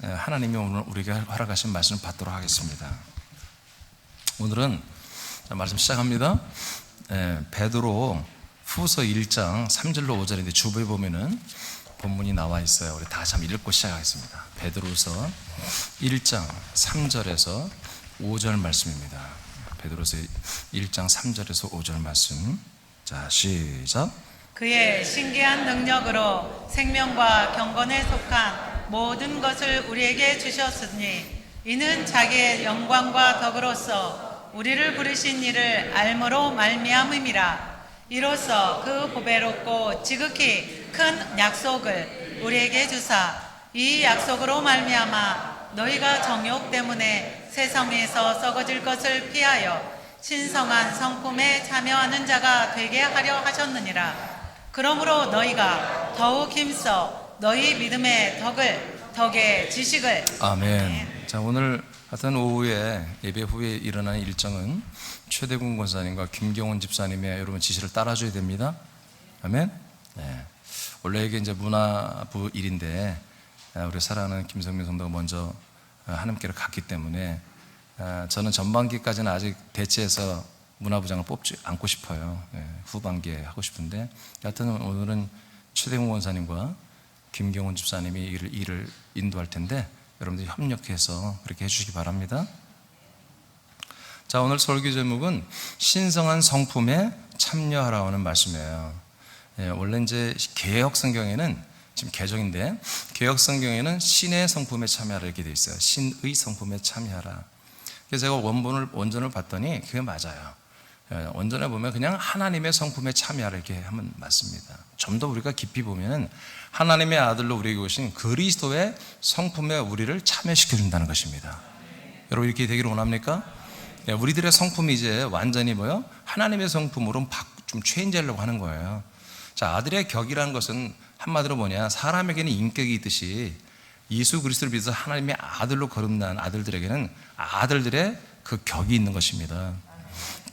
하나님이 오늘 우리에게 허락하신 말씀을 받도록 하겠습니다. 오늘은 말씀 시작합니다. 베드로 후서 1장 3절로 5절인데 주부에 보면은 본문이 나와 있어요. 우리 다 같이 한번 읽고 시작하겠습니다. 베드로서 1장 3절에서 5절 말씀입니다. 베드로서 1장 3절에서 5절 말씀. 자, 시작. 그의 신기한 능력으로 생명과 경건에 속한 모든 것을 우리에게 주셨으니 이는 자기의 영광과 덕으로서 우리를 부르신 이를 알므로 말미암음이라. 이로써 그 보배롭고 지극히 큰 약속을 우리에게 주사 이 약속으로 말미암아 너희가 정욕 때문에 세상에서 썩어질 것을 피하여 신성한 성품에 참여하는 자가 되게 하려 하셨느니라. 그러므로 너희가 더욱 힘써 너희 믿음의 덕의 지식을. 아멘. 자, 오늘 하여튼 오후에 예배 후에 일어나는 일정은 최대군 권사님과 김경원 집사님의 여러분 지시를 따라줘야 됩니다. 아멘. 네. 원래 이게 이제 문화부 일인데 우리 사랑하는 김성민 성도가 먼저 하나님께로 갔기 때문에 저는 전반기까지는 아직 대체해서 문화부장을 뽑지 않고 싶어요. 후반기에 하고 싶은데 하여튼 오늘은 최대군 권사님과 김경원 집사님이 일을 인도할 텐데 여러분들이 협력해서 그렇게 해주시기 바랍니다. 자, 오늘 설교 제목은 신성한 성품에 참여하라고 하는 말씀이에요. 원래 이제 개역 성경에는 지금 개정인데 개역 성경에는 신의 성품에 참여하라 이렇게 되어 있어요. 신의 성품에 참여하라. 그래서 제가 원전을 봤더니 그게 맞아요. 원전에 보면 그냥 하나님의 성품에 참여하라 이렇게 하면 맞습니다. 좀 더 우리가 깊이 보면 하나님의 아들로 우리에게 오신 그리스도의 성품에 우리를 참여시켜준다는 것입니다. 여러분 이렇게 되기를 원합니까? 우리들의 성품이 이제 완전히 뭐요? 하나님의 성품으로 좀 체인지하려고 하는 거예요. 자, 아들의 격이라는 것은 한마디로 뭐냐? 사람에게는 인격이 있듯이 예수 그리스도를 믿어서 하나님의 아들로 거듭난 아들들에게는 아들들의 그 격이 있는 것입니다.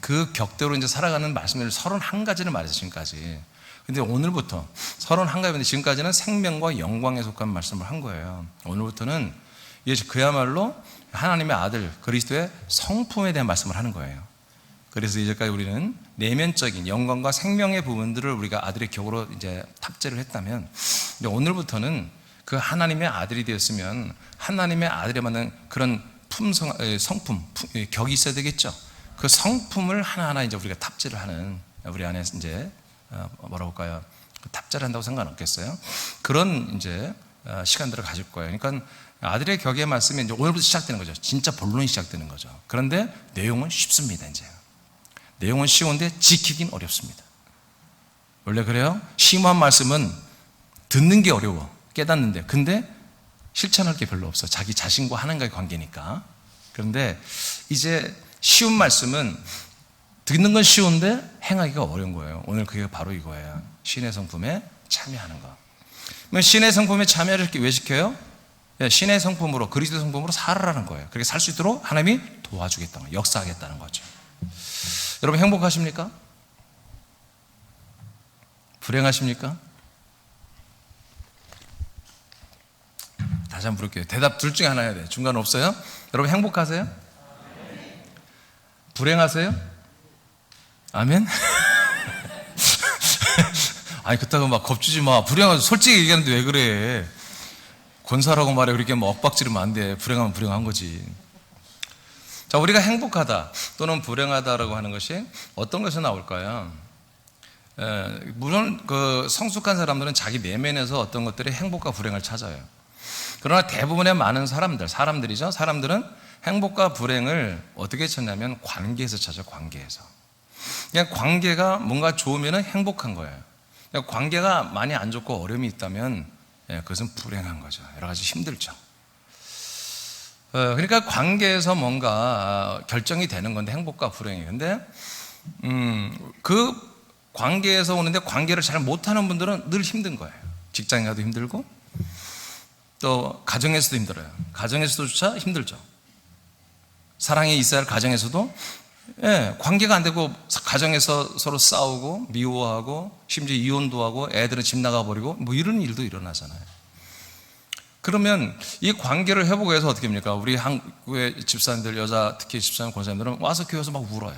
그 격대로 이제 살아가는 말씀을 31가지를 말해서 지금까지. 근데 오늘부터 31가지인데 지금까지는 생명과 영광에 속한 말씀을 한 거예요. 오늘부터는 이제 그야말로 하나님의 아들 그리스도의 성품에 대한 말씀을 하는 거예요. 그래서 이제까지 우리는 내면적인 영광과 생명의 부분들을 우리가 아들의 격으로 이제 탑재를 했다면 이제 오늘부터는 그 하나님의 아들이 되었으면 하나님의 아들에 맞는 그런 성품, 격이 있어야 되겠죠. 그 성품을 하나하나 이제 우리가 탑재를 하는 우리 안에 이제 뭐라고 할까요? 탑재를 한다고 상관없겠어요? 그런 이제 시간들을 가질 거예요. 그러니까 아들의 격의 말씀이 이제 오늘부터 시작되는 거죠. 진짜 본론이 시작되는 거죠. 그런데 내용은 쉽습니다. 이제 내용은 쉬운데 지키긴 어렵습니다. 원래 그래요? 심오한 말씀은 듣는 게 어려워. 깨닫는데. 근데 실천할 게 별로 없어. 자기 자신과 하나님과의 관계니까. 그런데 이제 쉬운 말씀은 듣는 건 쉬운데 행하기가 어려운 거예요. 오늘 그게 바로 이거예요. 신의 성품에 참여하는 거. 그러면 신의 성품에 참여를 왜 시켜요? 신의 성품으로, 그리스도 성품으로 살아라는 거예요. 그렇게 살 수 있도록 하나님이 도와주겠다는 거예요. 역사하겠다는 거죠. 여러분 행복하십니까? 불행하십니까? 다시 한번 부를게요. 대답 둘 중에 하나 해야 돼요. 중간 없어요? 여러분 행복하세요? 불행하세요? 아멘? 아니 그렇다고 막 겁주지 마. 불행하죠. 솔직히 얘기하는데 왜 그래? 권사라고 말해. 그렇게 뭐 엇박지르면 안 돼. 불행하면 불행한 거지. 자, 우리가 행복하다 또는 불행하다라고 하는 것이 어떤 것에서 나올까요? 물론 그 성숙한 사람들은 자기 내면에서 어떤 것들이 행복과 불행을 찾아요. 그러나 대부분의 많은 사람들이죠. 사람들은 행복과 불행을 어떻게 찾냐면 관계에서 찾아요. 관계에서. 그냥 관계가 뭔가 좋으면 행복한 거예요. 그러니까 관계가 많이 안 좋고 어려움이 있다면 그것은 불행한 거죠. 여러 가지 힘들죠. 그러니까 관계에서 뭔가 결정이 되는 건데 행복과 불행이. 근데 그 관계에서 오는데 관계를 잘 못하는 분들은 늘 힘든 거예요. 직장에 가도 힘들고 또 가정에서도 힘들어요. 가정에서조차 힘들죠. 사랑이 있어야 할 가정에서도 관계가 안 되고 가정에서 서로 싸우고 미워하고 심지어 이혼도 하고 애들은 집 나가버리고 뭐 이런 일도 일어나잖아요. 그러면 이 관계를 회복해서 위해서 어떻게 합니까? 우리 한국의 집사님들, 여자 특히 집사님, 권사님들은 와서 교회에서 막 울어요.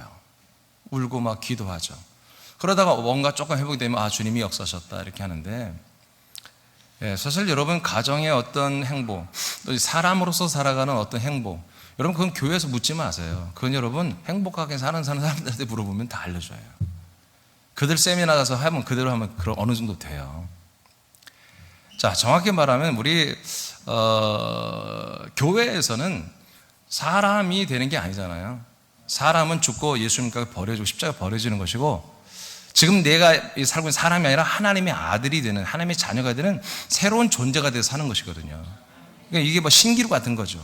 울고 막 기도하죠. 그러다가 뭔가 조금 회복이 되면 아, 주님이 역사하셨다 이렇게 하는데, 예, 사실 여러분 가정의 어떤 행복, 또 사람으로서 살아가는 어떤 행복, 여러분 그건 교회에서 묻지 마세요. 그건 여러분 행복하게 사는 사람들한테 물어보면 다 알려줘요. 그들 세미나 가서 하면 그대로 하면 어느 정도 돼요. 자, 정확히 말하면 우리 교회에서는 사람이 되는 게 아니잖아요. 사람은 죽고 예수님과 버려지고 십자가 버려지는 것이고, 지금 내가 살고 있는 사람이 아니라 하나님의 아들이 되는, 하나님의 자녀가 되는 새로운 존재가 돼서 사는 것이거든요. 그러니까 이게 뭐 신기루 같은 거죠.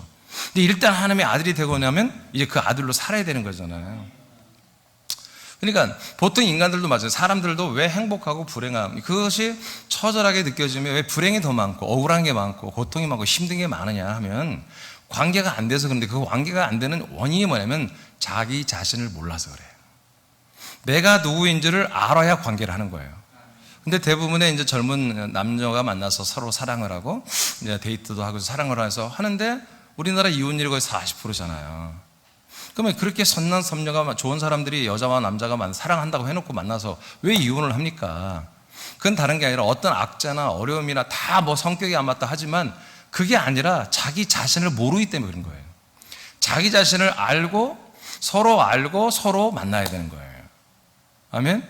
근데 일단 하나님의 아들이 되고 나면 이제 그 아들로 살아야 되는 거잖아요. 그러니까 보통 인간들도 맞아요. 사람들도 왜 행복하고 불행함, 그것이 처절하게 느껴지면 왜 불행이 더 많고 억울한 게 많고 고통이 많고 힘든 게 많으냐 하면 관계가 안 돼서. 그런데 그 관계가 안 되는 원인이 뭐냐면 자기 자신을 몰라서 그래요. 내가 누구인지를 알아야 관계를 하는 거예요. 근데 대부분의 이제 젊은 남녀가 만나서 서로 사랑을 하고 이제 데이트도 하고 사랑을 해서 하는데 우리나라 이혼율이 거의 40%잖아요. 그러면 그렇게 선남 선녀가 좋은 사람들이 여자와 남자가 사랑한다고 해놓고 만나서 왜 이혼을 합니까? 그건 다른 게 아니라 어떤 악재나 어려움이나 다 뭐 성격이 안 맞다 하지만 그게 아니라 자기 자신을 모르기 때문에 그런 거예요. 자기 자신을 알고 서로 만나야 되는 거예요. 아멘?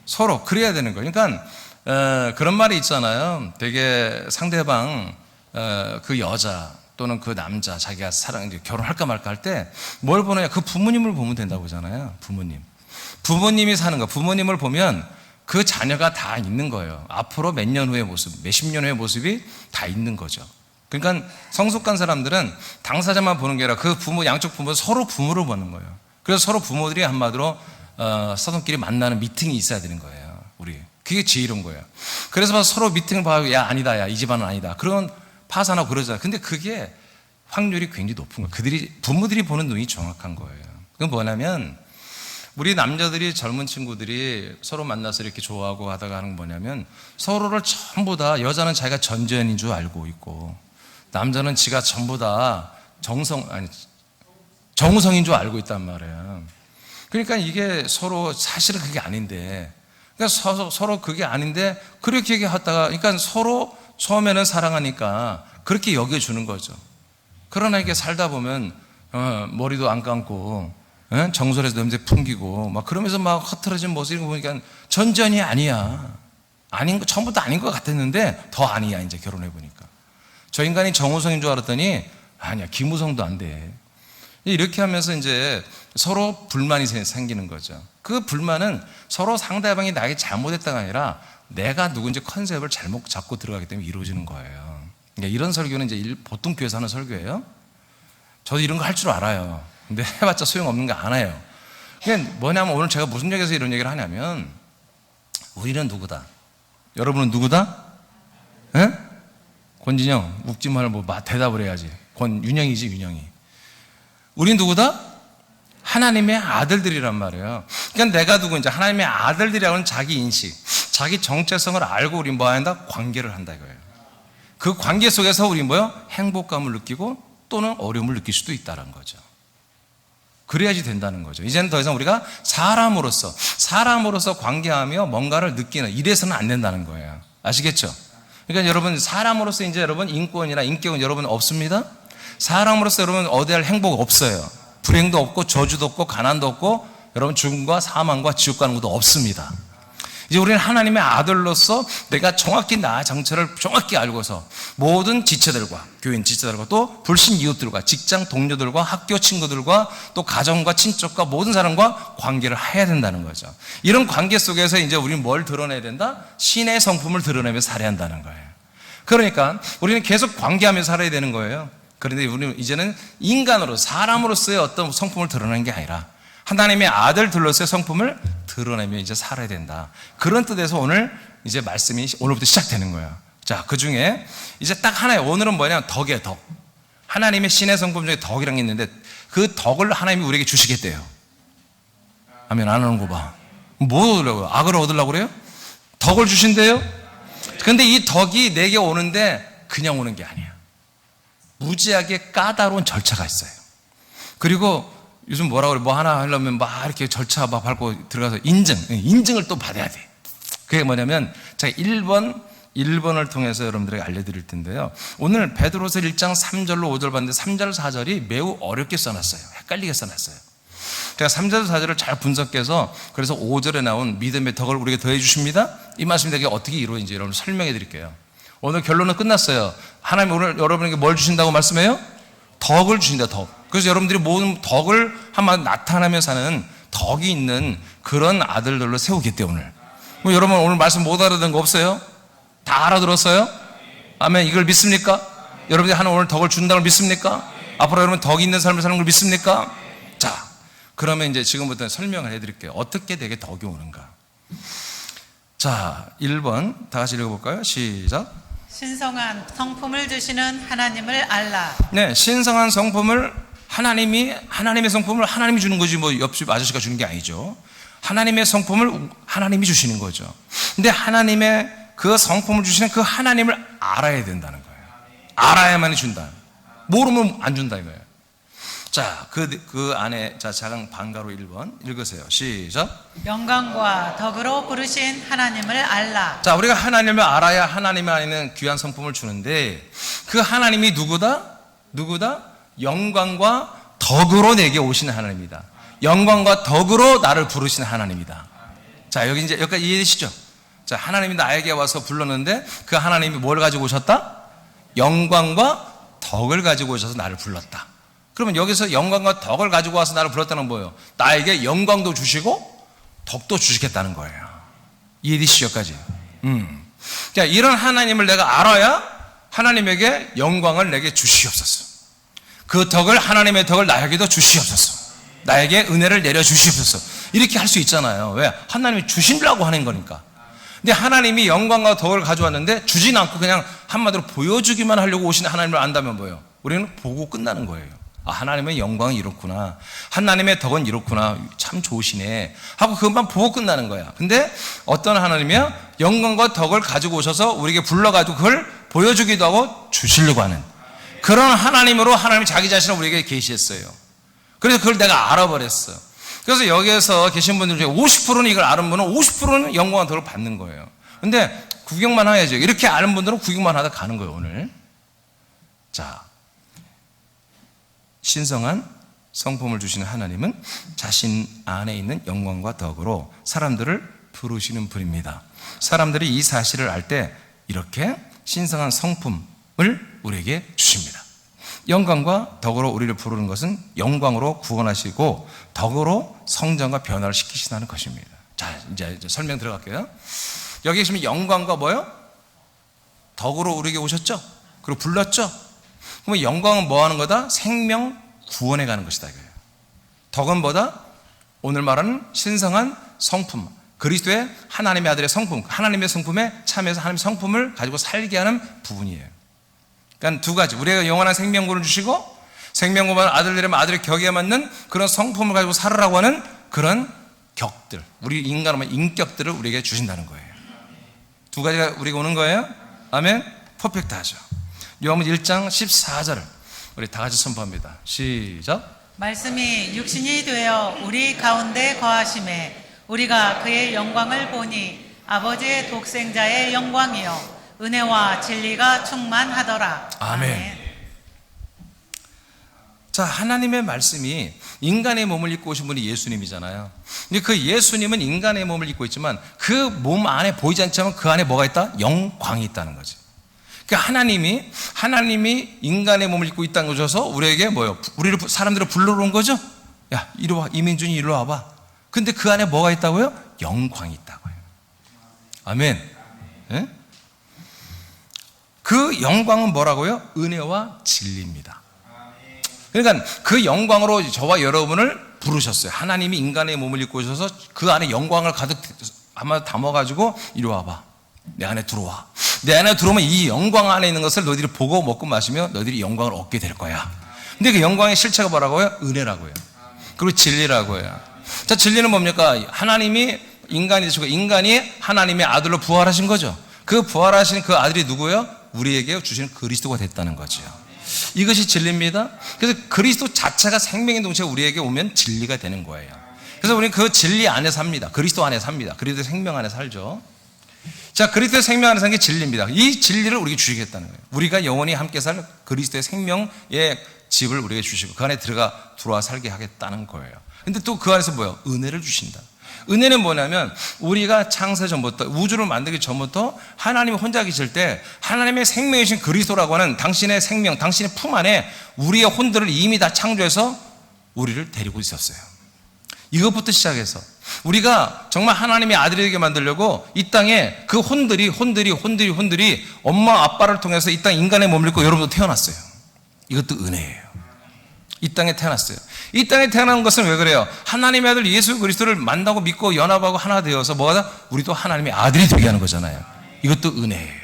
서로 그래야 되는 거예요. 그러니까 그런 말이 있잖아요. 되게 상대방 그 여자 또는 그 남자, 자기가 결혼할까 말까 할 때 뭘 보느냐? 그 부모님을 보면 된다고 하잖아요. 부모님이 사는 거, 부모님을 보면 그 자녀가 다 있는 거예요. 앞으로 몇 년 후의 모습, 몇십 년 후의 모습이 다 있는 거죠. 그러니까 성숙한 사람들은 당사자만 보는 게 아니라 그 부모, 양쪽 부모 서로 부모를 보는 거예요. 그래서 서로 부모들이 한마디로 사돈끼리 만나는 미팅이 있어야 되는 거예요. 그게 지혜로운 거예요. 그래서 서로 미팅을 봐요. 야, 아니다, 야, 이 집안은 아니다. 그런 파산하고 그러잖아요. 근데 그게 확률이 굉장히 높은 거예요. 부모들이 보는 눈이 정확한 거예요. 그건 뭐냐면 우리 남자들이, 젊은 친구들이 서로 만나서 이렇게 좋아하고 하다가 하는 건 뭐냐면 서로를 전부 다, 여자는 자기가 전지현인 줄 알고 있고 남자는 지가 전부 다 정우성인 줄 알고 있단 말이에요. 그러니까 이게 서로 사실은 그게 아닌데, 그러니까 서로 그게 아닌데 그렇게 얘기하다가, 그러니까 서로 처음에는 사랑하니까 그렇게 여겨주는 거죠. 그러나 이게 살다 보면 머리도 안 감고 정솔해서 냄새 풍기고 막 그러면서 막 흐트러진 모습 이런 거 보니까 전전이 아니야. 처음부터 아닌 것 같았는데 더 아니야. 이제 결혼해 보니까 저 인간이 정우성인 줄 알았더니 아니야, 김우성도 안 돼. 이렇게 하면서 이제 서로 불만이 생기는 거죠. 그 불만은 서로 상대방이 나에게 잘못했다가 아니라 내가 누군지 컨셉을 잘못 잡고 들어가기 때문에 이루어지는 거예요. 그러니까 이런 설교는 이제 보통 교회에서 하는 설교예요. 저도 이런 거 할 줄 알아요. 근데 해봤자 소용없는 거 안 해요. 그게 뭐냐면 오늘 제가 무슨 얘기에서 이런 얘기를 하냐면 우리는 누구다? 여러분은 누구다? 에? 권진영, 웃지 말고 대답을 해야지. 윤영이지, 윤영이. 우린 누구다? 하나님의 아들들이란 말이에요. 그러니까 내가 누구인지, 하나님의 아들들이라고는 자기 인식, 자기 정체성을 알고 우리 뭐 한다? 관계를 한다 이거예요. 그 관계 속에서 우리 행복감을 느끼고 또는 어려움을 느낄 수도 있다는 거죠. 그래야지 된다는 거죠. 이제는 더 이상 우리가 사람으로서 관계하며 뭔가를 느끼는, 이래서는 안 된다는 거예요. 아시겠죠? 그러니까 여러분, 사람으로서 이제 여러분 인권이나 인격은 여러분 없습니다. 사람으로서 여러분 어디할 행복 없어요. 불행도 없고 저주도 없고 가난도 없고 여러분 죽음과 사망과 지옥 가는 것도 없습니다. 이제 우리는 하나님의 아들로서 내가 정확히 나 정체를 정확히 알고서 모든 지체들과, 교인 지체들과 또 불신 이웃들과 직장 동료들과 학교 친구들과 또 가정과 친척과 모든 사람과 관계를 해야 된다는 거죠. 이런 관계 속에서 이제 우리는 뭘 드러내야 된다? 신의 성품을 드러내면서 살아야 한다는 거예요. 그러니까 우리는 계속 관계하면서 살아야 되는 거예요. 그런데 우리는 이제는 인간으로, 사람으로서의 어떤 성품을 드러내는 게 아니라 하나님의 아들들로서의 성품을 드러내며 이제 살아야 된다. 그런 뜻에서 오늘 이제 말씀이 오늘부터 시작되는 거예요. 자, 그 중에 이제 딱 하나예요. 오늘은 뭐냐면 덕이에요, 덕. 하나님의 신의 성품 중에 덕이라는 게 있는데 그 덕을 하나님이 우리에게 주시겠대요. 아멘. 안 하는 거 봐. 뭐 얻으려고요? 악을 얻으려고 그래요? 덕을 주신대요? 근데 이 덕이 내게 오는데 그냥 오는 게 아니야. 무지하게 까다로운 절차가 있어요. 그리고 요즘 뭐라고 그래, 뭐 하나 하려면 막 이렇게 절차 막 밟고 들어가서 인증을 또 받아야 돼. 그게 뭐냐면 제가 1번을 통해서 여러분들에게 알려드릴 텐데요. 오늘 베드로서 1장 3절로 5절 봤는데 3절 4절이 매우 어렵게 써놨어요. 헷갈리게 써놨어요. 제가 3절 4절을 잘 분석해서 그래서 5절에 나온 믿음의 덕을 우리에게 더해 주십니다. 이 말씀이 되게 어떻게 이루어진지 여러분 설명해 드릴게요. 오늘 결론은 끝났어요. 하나님 오늘 여러분에게 뭘 주신다고 말씀해요? 덕을 주신다, 덕. 그래서 여러분들이 모든 덕을 한마디 나타나며 사는 덕이 있는 그런 아들들로 세우겠대요, 오늘. 뭐 여러분 오늘 말씀 못 알아듣는 거 없어요? 다 알아들었어요? 아멘. 이걸 믿습니까? 여러분들이 하나님 오늘 덕을 준다는 걸 믿습니까? 앞으로 여러분 덕이 있는 삶을 사는 걸 믿습니까? 자, 그러면 이제 지금부터 설명을 해드릴게요. 어떻게 되게 덕이 오는가? 자, 1번 다 같이 읽어볼까요? 시작. 신성한 성품을 주시는 하나님을 알라. 네, 신성한 성품을 하나님의 성품을 하나님이 주는 거지 뭐 옆집 아저씨가 주는 게 아니죠. 하나님의 성품을 하나님이 주시는 거죠. 근데 하나님의 그 성품을 주시는 그 하나님을 알아야 된다는 거예요. 알아야만이 준다. 모르면 안 준다 이거예요. 자, 그 안에 자 작은 방가로 1번 읽으세요. 시작. 영광과 덕으로 부르신 하나님을 알라. 자, 우리가 하나님을 알아야 하나님 안에 있는 귀한 성품을 주는데 그 하나님이 누구다? 영광과 덕으로 내게 오시는 하나님이다. 영광과 덕으로 나를 부르시는 하나님이다. 자, 여기 이제 여기까지 이해되시죠? 자, 하나님이 나에게 와서 불렀는데 그 하나님이 뭘 가지고 오셨다? 영광과 덕을 가지고 오셔서 나를 불렀다. 그러면 여기서 영광과 덕을 가지고 와서 나를 불렀다는 건 뭐예요? 나에게 영광도 주시고 덕도 주시겠다는 거예요. 이해되시죠? 여기까지. 자, 이런 하나님을 내가 알아야 하나님에게 영광을 내게 주시옵소서. 그 덕을, 하나님의 덕을 나에게도 주시옵소서. 나에게 은혜를 내려 주시옵소서. 이렇게 할 수 있잖아요. 왜? 하나님이 주시려고 하는 거니까. 근데 하나님이 영광과 덕을 가져왔는데 주진 않고 그냥 한마디로 보여주기만 하려고 오시는 하나님을 안다면 뭐예요? 우리는 보고 끝나는 거예요. 아, 하나님의 영광이 이렇구나. 하나님의 덕은 이렇구나. 참 좋으시네. 하고 그것만 보고 끝나는 거야. 근데 어떤 하나님이야? 영광과 덕을 가지고 오셔서 우리에게 불러가지고 그걸 보여주기도 하고 주시려고 하는 그런 하나님으로 하나님이 자기 자신을 우리에게 계시했어요. 그래서 그걸 내가 알아버렸어. 그래서 여기에서 계신 분들 중에 50%는 이걸 아는 분은 50%는 영광과 덕을 받는 거예요. 근데 구경만 해야죠. 이렇게 아는 분들은 구경만 하다 가는 거예요, 오늘. 자, 신성한 성품을 주시는 하나님은 자신 안에 있는 영광과 덕으로 사람들을 부르시는 분입니다. 사람들이 이 사실을 알 때 이렇게 신성한 성품을 우리에게 주십니다. 영광과 덕으로 우리를 부르는 것은 영광으로 구원하시고 덕으로 성장과 변화를 시키신다는 것입니다. 자, 이제 설명 들어갈게요. 여기 계시면 영광과 뭐요? 덕으로 우리에게 오셨죠? 그리고 불렀죠? 그러면 영광은 뭐 하는 거다? 생명 구원에 가는 것이다 이거예요. 덕은 뭐다? 오늘 말하는 신성한 성품, 그리스도의 하나님의 아들의 성품, 하나님의 성품에 참여해서 하나님의 성품을 가지고 살게 하는 부분이에요. 그러니까 두 가지, 우리가 영원한 생명구를 주시고 생명구만 아들들이면 아들의 격에 맞는 그런 성품을 가지고 살으라고 하는 그런 격들, 우리 인간은 인격들을 우리에게 주신다는 거예요. 두 가지가 우리가 오는 거예요. 아멘. 퍼펙트하죠. 요한복음 1장 14절을 우리 다 같이 선포합니다. 시작. 말씀이 육신이 되어 우리 가운데 거하심에 우리가 그의 영광을 보니 아버지의 독생자의 영광이요 은혜와 진리가 충만하더라. 아멘. 자, 하나님의 말씀이 인간의 몸을 입고 오신 분이 예수님이잖아요. 근데 그 예수님은 인간의 몸을 입고 있지만 그 몸 안에 보이지 않지만 그 안에 뭐가 있다? 영광이 있다는 거지. 그러니까 하나님이 인간의 몸을 입고 있다는 거셔서 우리에게 뭐예요? 우리를 사람들을 불러러 온 거죠? 야, 이리 와. 이민준이 이리 와봐. 근데 그 안에 뭐가 있다고요? 영광이 있다고요. 아멘. 네? 그 영광은 뭐라고요? 은혜와 진리입니다. 그러니까 그 영광으로 저와 여러분을 부르셨어요. 하나님이 인간의 몸을 입고 오셔서 그 안에 영광을 가득 아마 담아가지고 이리 와봐. 내 안에 들어와. 내 안에 들어오면 이 영광 안에 있는 것을 너희들이 보고 먹고 마시며 너희들이 영광을 얻게 될 거야. 근데 그 영광의 실체가 뭐라고요? 은혜라고요. 그리고 진리라고요. 자, 진리는 뭡니까? 하나님이 인간이 되시고 인간이 하나님의 아들로 부활하신 거죠. 그 부활하신 그 아들이 누구예요? 우리에게 주시는 그리스도가 됐다는 거죠. 이것이 진리입니다. 그래서 그리스도 자체가 생명의 동시에 우리에게 오면 진리가 되는 거예요. 그래서 우리는 그 진리 안에 삽니다. 그리스도 안에 삽니다. 그리스도의 생명 안에 살죠. 자, 그리스도의 생명 안에 사는 게 진리입니다. 이 진리를 우리에게 주시겠다는 거예요. 우리가 영원히 함께 살 그리스도의 생명의 집을 우리에게 주시고 그 안에 들어와 살게 하겠다는 거예요. 근데 또 그 안에서 뭐예요? 은혜를 주신다. 은혜는 뭐냐면 우리가 창세 전부터 우주를 만들기 전부터 하나님이 혼자 계실 때 하나님의 생명이신 그리스도라고 하는 당신의 생명, 당신의 품 안에 우리의 혼들을 이미 다 창조해서 우리를 데리고 있었어요. 이것부터 시작해서 우리가 정말 하나님의 아들이 되게 만들려고 이 땅에 그 혼들이 엄마 아빠를 통해서 이 땅 인간의 몸을 입고 여러분도 태어났어요. 이것도 은혜예요. 이 땅에 태어났어요. 이 땅에 태어난 것은 왜 그래요? 하나님의 아들 예수 그리스도를 만나고 믿고 연합하고 하나 되어서 뭐가 다 우리도 하나님의 아들이 되게 하는 거잖아요. 이것도 은혜예요.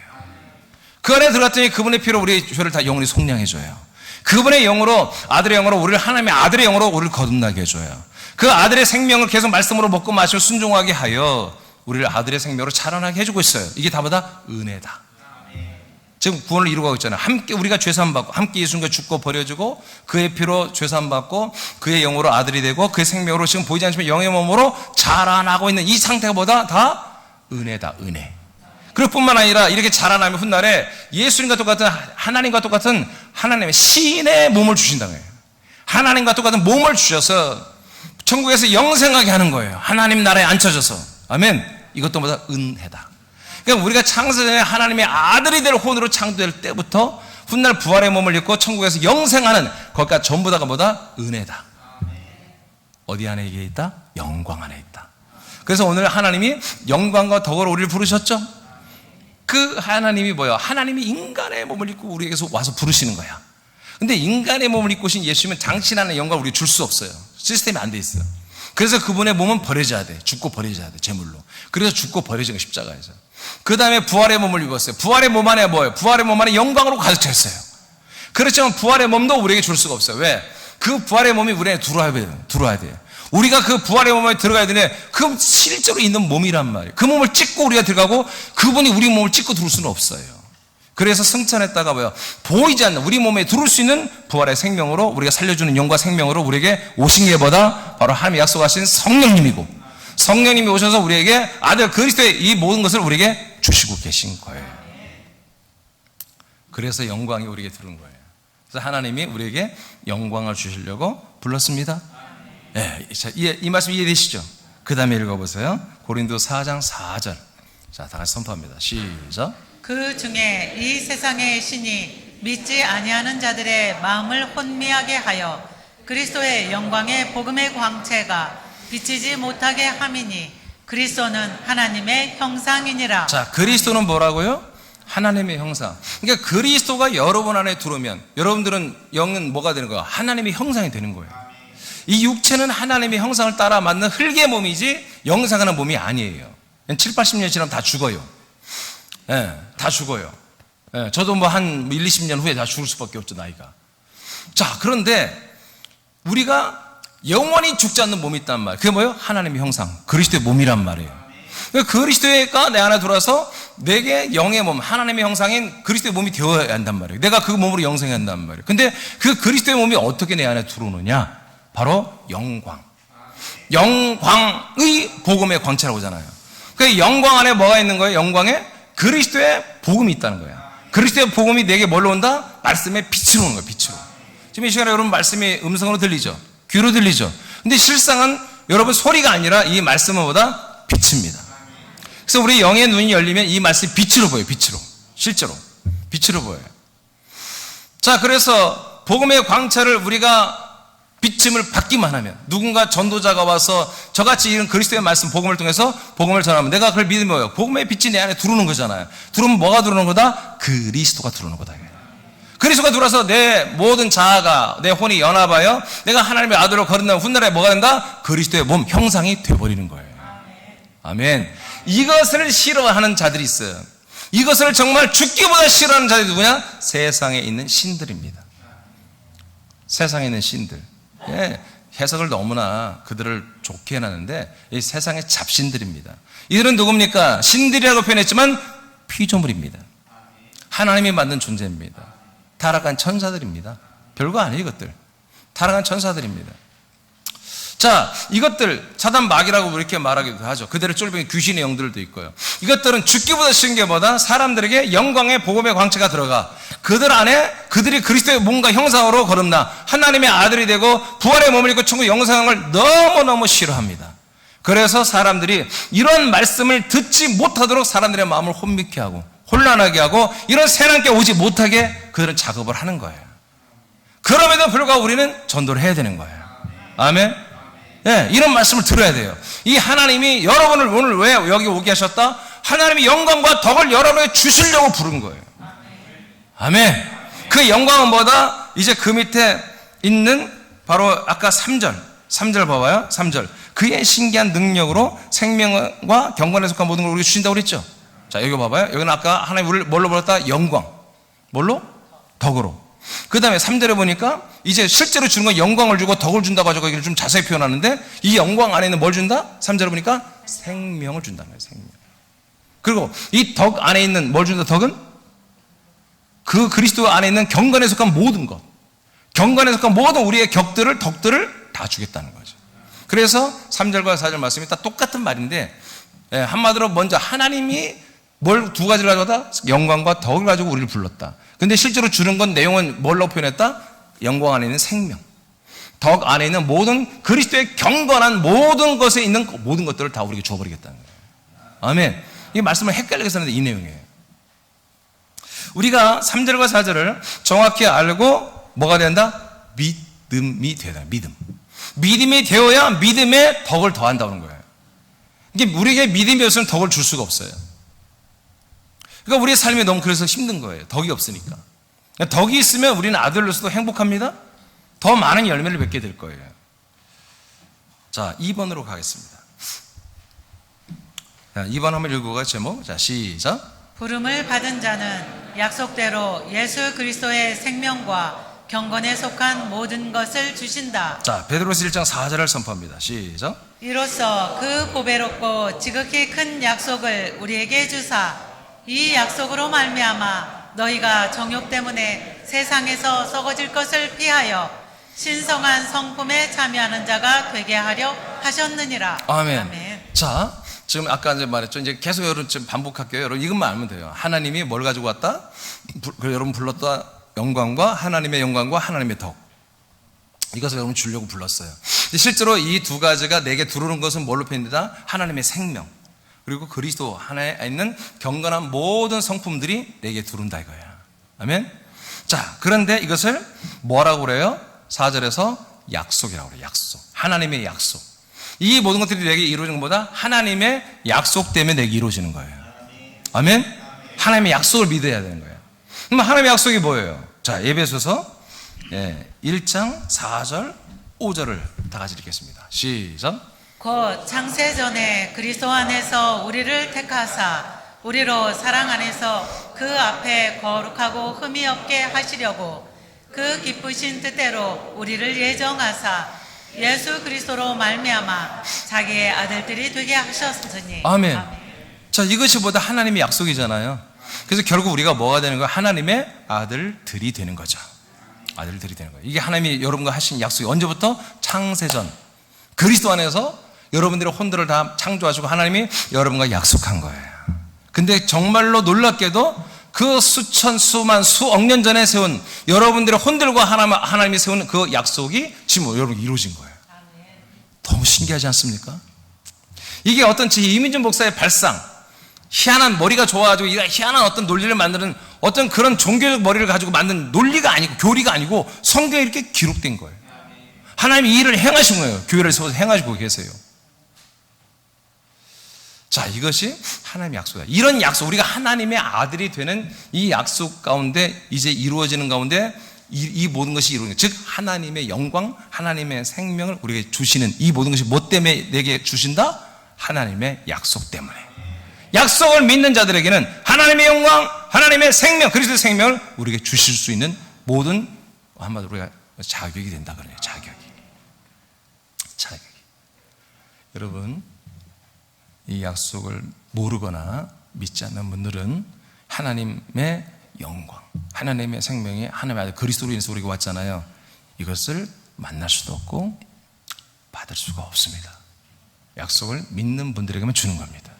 그 안에 들어갔더니 그분의 피로 우리의 죄를 다 영원히 속량해줘요. 그분의 영으로, 아들의 영으로 우리를 하나님의 아들의 영으로 우리를 거듭나게 해줘요. 그 아들의 생명을 계속 말씀으로 먹고 마시고 순종하게 하여 우리를 아들의 생명으로 자라나게 해주고 있어요. 이게 다보다 은혜다. 지금 구원을 이루고 있잖아요. 함께 우리가 죄사함 받고 함께 예수님과 죽고 버려지고 그의 피로 죄사함 받고 그의 영으로 아들이 되고 그의 생명으로 지금 보이지 않지만 영의 몸으로 자라나고 있는 이 상태가 뭐다? 다 은혜다. 은혜. 그럴 뿐만 아니라 이렇게 자라나면 훗날에 예수님과 똑같은 하나님과 똑같은 하나님의 신의 몸을 주신다는 거예요. 하나님과 똑같은 몸을 주셔서 천국에서 영생하게 하는 거예요. 하나님 나라에 앉혀져서. 아멘. 이것도 뭐다? 은혜다. 그러니까 우리가 창세전에 하나님의 아들이 될 혼으로 창조될 때부터 훗날 부활의 몸을 입고 천국에서 영생하는 것까지 전부 다가 뭐다? 은혜다. 어디 안에 이게 있다? 영광 안에 있다. 그래서 오늘 하나님이 영광과 덕으로 우리를 부르셨죠? 그 하나님이 뭐예요? 하나님이 인간의 몸을 입고 우리에게서 와서 부르시는 거야. 근데 인간의 몸을 입고 오신 예수님은 당신하는 영광을 우리가 줄 수 없어요. 시스템이 안 돼 있어요. 그래서 그분의 몸은 버려져야 돼. 죽고 버려져야 돼. 제물로. 그래서 죽고 버려진 거 십자가에서. 그 다음에 부활의 몸을 입었어요. 부활의 몸 안에 뭐예요? 부활의 몸 안에 영광으로 가득 차 있어요. 그렇지만 부활의 몸도 우리에게 줄 수가 없어요. 왜? 그 부활의 몸이 우리에게 들어와야 돼요. 우리가 그 부활의 몸에 들어가야 되는데 그 실제로 있는 몸이란 말이에요. 그 몸을 찍고 우리가 들어가고 그분이 우리 몸을 찍고 들어올 수는 없어요. 그래서 승천했다가 뭐요? 보이지 않는 우리 몸에 들어올 수 있는 부활의 생명으로 우리가 살려주는 영과 생명으로 우리에게 오신 게 뭐다? 바로 하나님이 약속하신 성령님이고 성령님이 오셔서 우리에게 아들 그리스도의 이 모든 것을 우리에게 주시고 계신 거예요. 그래서 영광이 우리에게 들어온 거예요. 그래서 하나님이 우리에게 영광을 주시려고 불렀습니다. 네, 자, 이 말씀 이해되시죠? 그 다음에 읽어보세요. 고린도 4장 4절. 자, 다 같이 선포합니다. 시작. 그 중에 이 세상의 신이 믿지 아니하는 자들의 마음을 혼미하게 하여 그리스도의 영광의 복음의 광채가 비치지 못하게 함이니 그리스도는 하나님의 형상이니라. 자, 그리스도는 뭐라고요? 하나님의 형상. 그러니까 그리스도가 여러분 안에 들어오면 여러분들은 영은 뭐가 되는 거예요? 하나님의 형상이 되는 거예요. 이 육체는 하나님의 형상을 따라 만든 흙의 몸이지 영생하는 몸이 아니에요. 7, 80년 지나면 다 죽어요. 예, 다 죽어요. 예, 저도 뭐 한 1, 20년 후에 다 죽을 수밖에 없죠, 나이가. 자, 그런데 우리가 영원히 죽지 않는 몸이 있단 말이에요. 그게 뭐예요? 하나님의 형상, 그리스도의 몸이란 말이에요. 그리스도가 내 안에 들어와서 내게 영의 몸, 하나님의 형상인 그리스도의 몸이 되어야 한단 말이에요. 내가 그 몸으로 영생해야 한단 말이에요. 근데 그 그리스도의 몸이 어떻게 내 안에 들어오느냐? 바로 영광. 영광의 복음의 광채라고 하잖아요. 그 영광 안에 뭐가 있는 거예요? 영광에 그리스도의 복음이 있다는 거예요. 그리스도의 복음이 내게 뭘로 온다? 말씀의 빛으로 오는 거예요. 빛으로. 지금 이 시간에 여러분 말씀이 음성으로 들리죠? 귀로 들리죠? 근데 실상은 여러분 소리가 아니라 이 말씀은 뭐다? 빛입니다. 그래서 우리 영의 눈이 열리면 이 말씀이 빛으로 보여요. 빛으로. 실제로. 빛으로 보여요. 자, 그래서 복음의 광채를 우리가 비침을 받기만 하면 누군가 전도자가 와서 저같이 이런 그리스도의 말씀 복음을 통해서 복음을 전하면 내가 그걸 믿으면 뭐예요? 복음의 빛이 내 안에 들어오는 거잖아요. 들어오면 뭐가 들어오는 거다? 그리스도가 들어오는 거다. 그리스도가 들어와서 내 모든 자아가 내 혼이 연합하여 내가 하나님의 아들로 거듭나면 훗날에 뭐가 된다? 그리스도의 몸 형상이 되어버리는 거예요. 아멘. 이것을 싫어하는 자들이 있어요. 이것을 정말 죽기보다 싫어하는 자들이 누구냐? 세상에 있는 신들입니다. 세상에 있는 신들. 예, 해석을 너무나 그들을 좋게 해놨는데 이 세상의 잡신들입니다. 이들은 누굽니까? 신들이라고 표현했지만 피조물입니다. 하나님이 만든 존재입니다. 타락한 천사들입니다. 별거 아니에요, 이것들. 타락한 천사들입니다. 자, 이것들 사단 마귀라고 이렇게 말하기도 하죠. 그대로 쫄병이 귀신의 영들도 있고요. 이것들은 죽기보다 쉬운 게 뭐다? 사람들에게 영광의 복음의 광채가 들어가 그들 안에 그들이 그리스도의 몸과 형상으로 거듭나 하나님의 아들이 되고 부활의 몸을 입고 천국 영생을 너무너무 싫어합니다. 그래서 사람들이 이런 말씀을 듣지 못하도록 사람들의 마음을 혼미케 하고 혼란하게 하고 이런 새랑께 오지 못하게 그들은 작업을 하는 거예요. 그럼에도 불구하고 우리는 전도를 해야 되는 거예요. 아멘. 네, 이런 말씀을 들어야 돼요. 이 하나님이 여러분을 오늘 왜 여기 오게 하셨다? 하나님이 영광과 덕을 여러분에게 주시려고 부른 거예요. 아멘. 그 영광은 뭐다? 이제 그 밑에 있는 바로 아까 3절 봐봐요. 3절. 그의 신기한 능력으로 생명과 경건에 속한 모든 걸 우리에게 주신다고 그랬죠. 자, 여기 봐봐요. 여기는 아까 하나님 우리를 뭘로 불렀다? 영광. 뭘로? 덕으로. 그 다음에 3절에 보니까 이제 실제로 주는 건 영광을 주고 덕을 준다고 하죠. 거기를 좀 자세히 표현하는데 이 영광 안에 있는 뭘 준다? 3절에 보니까 생명을 준다는 거예요. 생명. 그리고 이 덕 안에 있는 뭘 준다? 덕은? 그 그리스도 안에 있는 경건에 속한 모든 것. 경건에 속한 모든 우리의 덕들을 다 주겠다는 거죠. 그래서 3절과 4절 말씀이 다 똑같은 말인데 한마디로 먼저 하나님이 뭘 두 가지를 가져다? 영광과 덕을 가지고 우리를 불렀다. 근데 실제로 주는 건 내용은 뭘로 표현했다? 영광 안에 있는 생명, 덕 안에 있는 모든 그리스도의 경건한 모든 것에 있는 모든 것들을 다 우리에게 줘버리겠다는 거예요. 아멘. 이 말씀을 헷갈리게 썼는데 이 내용이에요. 우리가 3절과 4절을 정확히 알고 뭐가 된다? 믿음이 되다. 믿음이 되어야 믿음의 덕을 더한다는 거예요. 이게 우리에게 믿음이 없으면 덕을 줄 수가 없어요. 그러니까 우리의 삶이 너무 그래서 힘든 거예요. 덕이 없으니까. 덕이 있으면 우리는 아들로서도 행복합니다. 더 많은 열매를 맺게 될 거예요. 자, 2번으로 가겠습니다. 자, 2번 한번 읽어가 제목. 자, 시작. 부름을 받은 자는 약속대로 예수 그리스도의 생명과 경건에 속한 모든 것을 주신다. 자, 베드로서 1장 4절을 선포합니다. 시작. 이로써 그 보배롭고 지극히 큰 약속을 우리에게 주사 이 약속으로 말미암아 너희가 정욕 때문에 세상에서 썩어질 것을 피하여 신성한 성품에 참여하는 자가 되게 하려 하셨느니라. 아멘. 아멘. 자, 지금 아까 이제 말했죠. 이제 계속 여러분 지금 반복할게요. 여러분 이것만 알면 돼요. 하나님이 뭘 가지고 왔다? 여러분 불렀다 영광과 하나님의 영광과 하나님의 덕. 이것을 여러분 주려고 불렀어요. 실제로 이 두 가지가 내게 들어오는 것은 뭘로 표현된다? 하나님의 생명. 그리고 그리스도 안에 있는 경건한 모든 성품들이 내게 들어온다 이거야. 아멘. 자, 그런데 이것을 뭐라고 그래요? 4절에서 약속이라고 그래요. 약속. 하나님의 약속. 이 모든 것들이 내게 이루어지는 것보다 하나님의 약속 때문에 내게 이루어지는 거예요. 아멘. 하나님의 약속을 믿어야 되는 거예요. 그럼 하나님의 약속이 뭐예요? 자, 에베소서 1장 4절 5절을 다 같이 읽겠습니다. 시작. 곧 창세전에 그리스도 안에서 우리를 택하사 우리로 사랑 안에서 그 앞에 거룩하고 흠이 없게 하시려고 그 기쁘신 뜻대로 우리를 예정하사 예수 그리스도로 말미암아 자기의 아들들이 되게 하셨으니. 아멘. 자, 이것이 뭐다? 하나님의 약속이잖아요. 그래서 결국 우리가 뭐가 되는 거예요? 하나님의 아들들이 되는 거죠. 아들들이 되는 거예요. 이게 하나님이 여러분과 하신 약속이 언제부터? 창세전 그리스도 안에서 여러분들의 혼들을 다 창조하시고 하나님이 여러분과 약속한 거예요. 근데 정말로 놀랍게도 그 수천, 수만, 수억 년 전에 세운 여러분들의 혼들과 하나님이 세운 그 약속이 지금 여러분 이루어진 거예요. 너무 신기하지 않습니까? 이게 어떤 이민준 목사의 발상, 희한한 머리가 좋아가지고 희한한 어떤 논리를 만드는 어떤 그런 종교적 머리를 가지고 만든 논리가 아니고 교리가 아니고 성경에 이렇게 기록된 거예요. 하나님이 이 일을 행하신 거예요. 교회를 세워서 행하시고 계세요. 자, 이것이 하나님의 약속이야. 이런 약속, 우리가 하나님의 아들이 되는 이 약속 가운데 이제 이루어지는 가운데 이 모든 것이 이루어지는, 즉 하나님의 영광, 하나님의 생명을 우리에게 주시는 이 모든 것이 뭐 때문에 내게 주신다? 하나님의 약속 때문에. 약속을 믿는 자들에게는 하나님의 영광, 하나님의 생명, 그리스도의 생명을 우리에게 주실 수 있는 모든, 한마디로 우리가 자격이 된다 그러네요. 자격이. 여러분, 이 약속을 모르거나 믿지 않는 분들은 하나님의 영광, 하나님의 생명이 하나님의 아들 그리스도로 인해서 우리가 왔잖아요. 이것을 만날 수도 없고 받을 수가 없습니다. 약속을 믿는 분들에게만 주는 겁니다.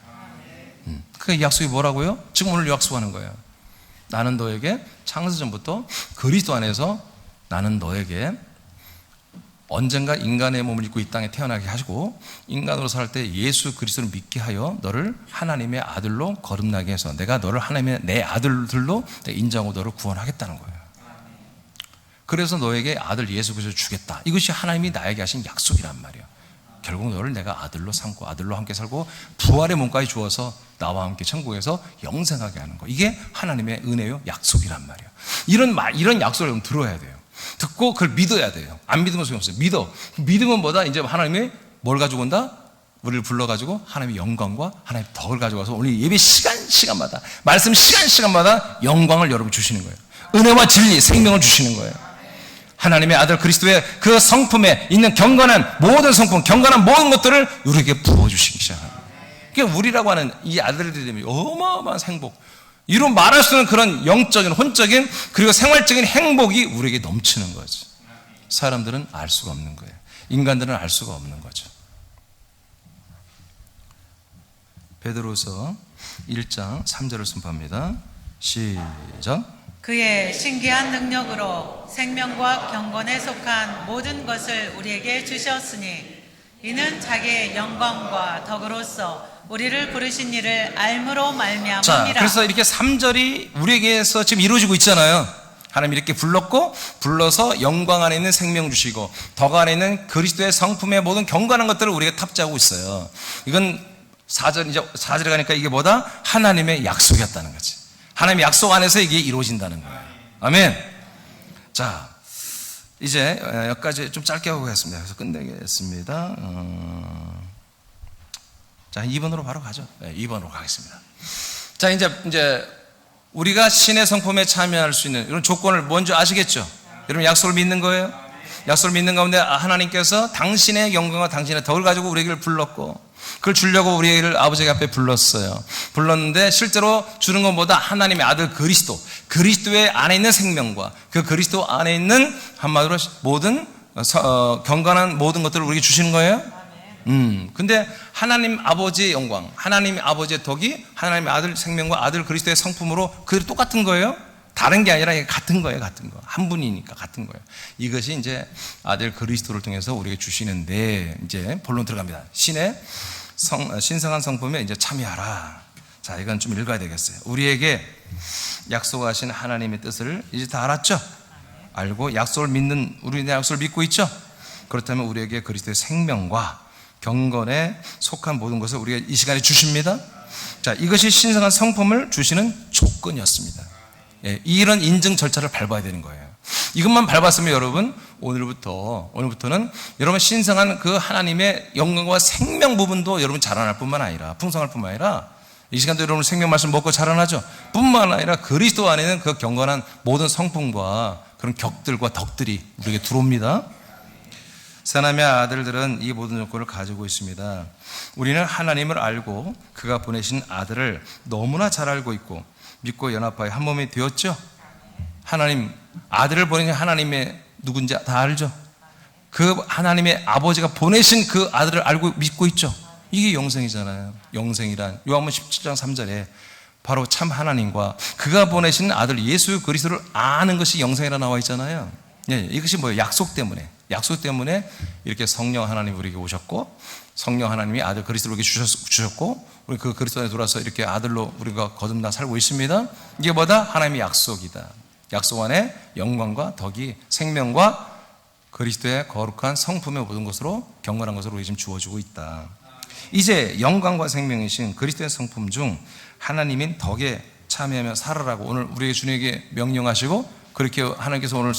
그 약속이 뭐라고요? 지금 오늘 약속하는 거예요. 나는 너에게 창세전부터 그리스도 안에서 나는 너에게 언젠가 인간의 몸을 입고 이 땅에 태어나게 하시고 인간으로 살 때 예수 그리스도를 믿게 하여 너를 하나님의 아들로 거듭나게 해서 내가 너를 하나님의 내 아들들로 인정하고 너를 구원하겠다는 거예요. 그래서 너에게 아들 예수 그리스도를 주겠다. 이것이 하나님이 나에게 하신 약속이란 말이에요. 결국 너를 내가 아들로 삼고 아들로 함께 살고 부활의 몸까지 주어서 나와 함께 천국에서 영생하게 하는 거. 이게 하나님의 은혜요 약속이란 말이에요. 이런 약속을 여러분 들어야 돼요. 듣고 그걸 믿어야 돼요. 안 믿으면 소용없어요. 믿으면 뭐다? 이제 하나님이 뭘 가지고 온다? 우리를 불러가지고 하나님의 영광과 하나님의 덕을 가져와서 오늘 예배 시간마다 말씀 시간마다 영광을 여러분 주시는 거예요. 은혜와 진리, 생명을 주시는 거예요. 하나님의 아들 그리스도의 그 성품에 있는 경건한 모든 성품, 경건한 모든 것들을 우리에게 부어주시기 시작합니다. 그러니까 우리라고 하는 이 아들들이 되면 어마어마한 행복, 이로 말할 수 없는 그런 영적인, 혼적인, 그리고 생활적인 행복이 우리에게 넘치는 거죠. 사람들은 알 수가 없는 거예요. 인간들은 알 수가 없는 거죠. 베드로서 1장 3절을 선포합니다. 시작. 그의 신기한 능력으로 생명과 경건에 속한 모든 것을 우리에게 주셨으니 이는 자기의 영광과 덕으로서 우리를 부르신 이를 알므로 자, 말미암음이라. 그래서 이렇게 3절이 우리에게서 지금 이루어지고 있잖아요. 하나님 이렇게 불러서 영광 안에 있는 생명 주시고 덕 안에 있는 그리스도의 성품의 모든 경건한 것들을 우리가 탑재하고 있어요. 이건 4절에 가니까 이게 뭐다? 하나님의 약속이었다는 거지. 하나님의 약속 안에서 이게 이루어진다는 거예요. 아멘. 자, 이제 여기까지 좀 짧게 하고 가겠습니다. 그래서 끝내겠습니다. 자, 2번으로 바로 가죠. 네, 2번으로 가겠습니다. 자, 이제 우리가 신의 성품에 참여할 수 있는 이런 조건을 먼저 아시겠죠? 여러분 약속을 믿는 거예요? 약속을 믿는 가운데 하나님께서 당신의 영광과 당신의 덕을 가지고 우리에게 불렀고 그걸 주려고 우리를 아버지 앞에 불렀어요. 불렀는데 실제로 주는 것보다 하나님의 아들 그리스도의 안에 있는 생명과 그 그리스도 안에 있는 한마디로 모든 경건한 모든 것들을 우리에게 주시는 거예요. 근데 하나님 아버지의 영광, 하나님 아버지의 덕이 하나님의 아들 생명과 아들 그리스도의 성품으로 그들이 똑같은 거예요. 다른 게 아니라 같은 거예요. 같은 거. 한 분이니까 같은 거예요. 이것이 이제 아들 그리스도를 통해서 우리에게 주시는데 이제 본론 들어갑니다. 신성한 성품에 이제 참여하라. 자, 이건 좀 읽어야 되겠어요. 우리에게 약속하신 하나님의 뜻을 이제 다 알았죠? 알고 약속을 믿는, 우리는 약속을 믿고 있죠? 그렇다면 우리에게 그리스도의 생명과 경건에 속한 모든 것을 우리가 이 시간에 주십니다. 자, 이것이 신성한 성품을 주시는 조건이었습니다. 예, 이런 인증 절차를 밟아야 되는 거예요. 이것만 밟았으면 여러분 오늘부터는 여러분 신성한 그 하나님의 영광과 생명 부분도 여러분 자라날 뿐만 아니라 풍성할 뿐만 아니라 이 시간도 여러분 생명 말씀 먹고 자라나죠. 뿐만 아니라 그리스도 안에는 그 경건한 모든 성품과 그런 격들과 덕들이 우리에게 들어옵니다. 하나님의 아들들은 이 모든 조건을 가지고 있습니다. 우리는 하나님을 알고 그가 보내신 아들을 너무나 잘 알고 있고 믿고 연합하여 한 몸이 되었죠. 하나님 아들을 보내신 하나님의 누군지 다 알죠. 그 하나님의 아버지가 보내신 그 아들을 알고 믿고 있죠. 이게 영생이잖아요. 영생이란 요한복음 17장 3절에 바로 참 하나님과 그가 보내신 아들 예수 그리스도를 아는 것이 영생이라 나와 있잖아요. 예, 이것이 뭐예요? 약속 때문에 이렇게 성령 하나님이 우리에게 오셨고 성령 하나님이 아들 그리스도를 주셨고 우리 그 그리스도 안에 들어와서 이렇게 아들로 우리가 거듭나 살고 있습니다. 이게 뭐다? 하나님의 약속이다. 약속 안에 영광과 덕이 생명과 그리스도의 거룩한 성품의 모든 것으로 경건한 것으로 우리 지금 주어지고 있다. 이제 영광과 생명이신 그리스도의 성품 중 하나님인 덕에 참여하며 살아라고 오늘 우리에게 주님에게 명령하시고 그렇게 하나님께서 오늘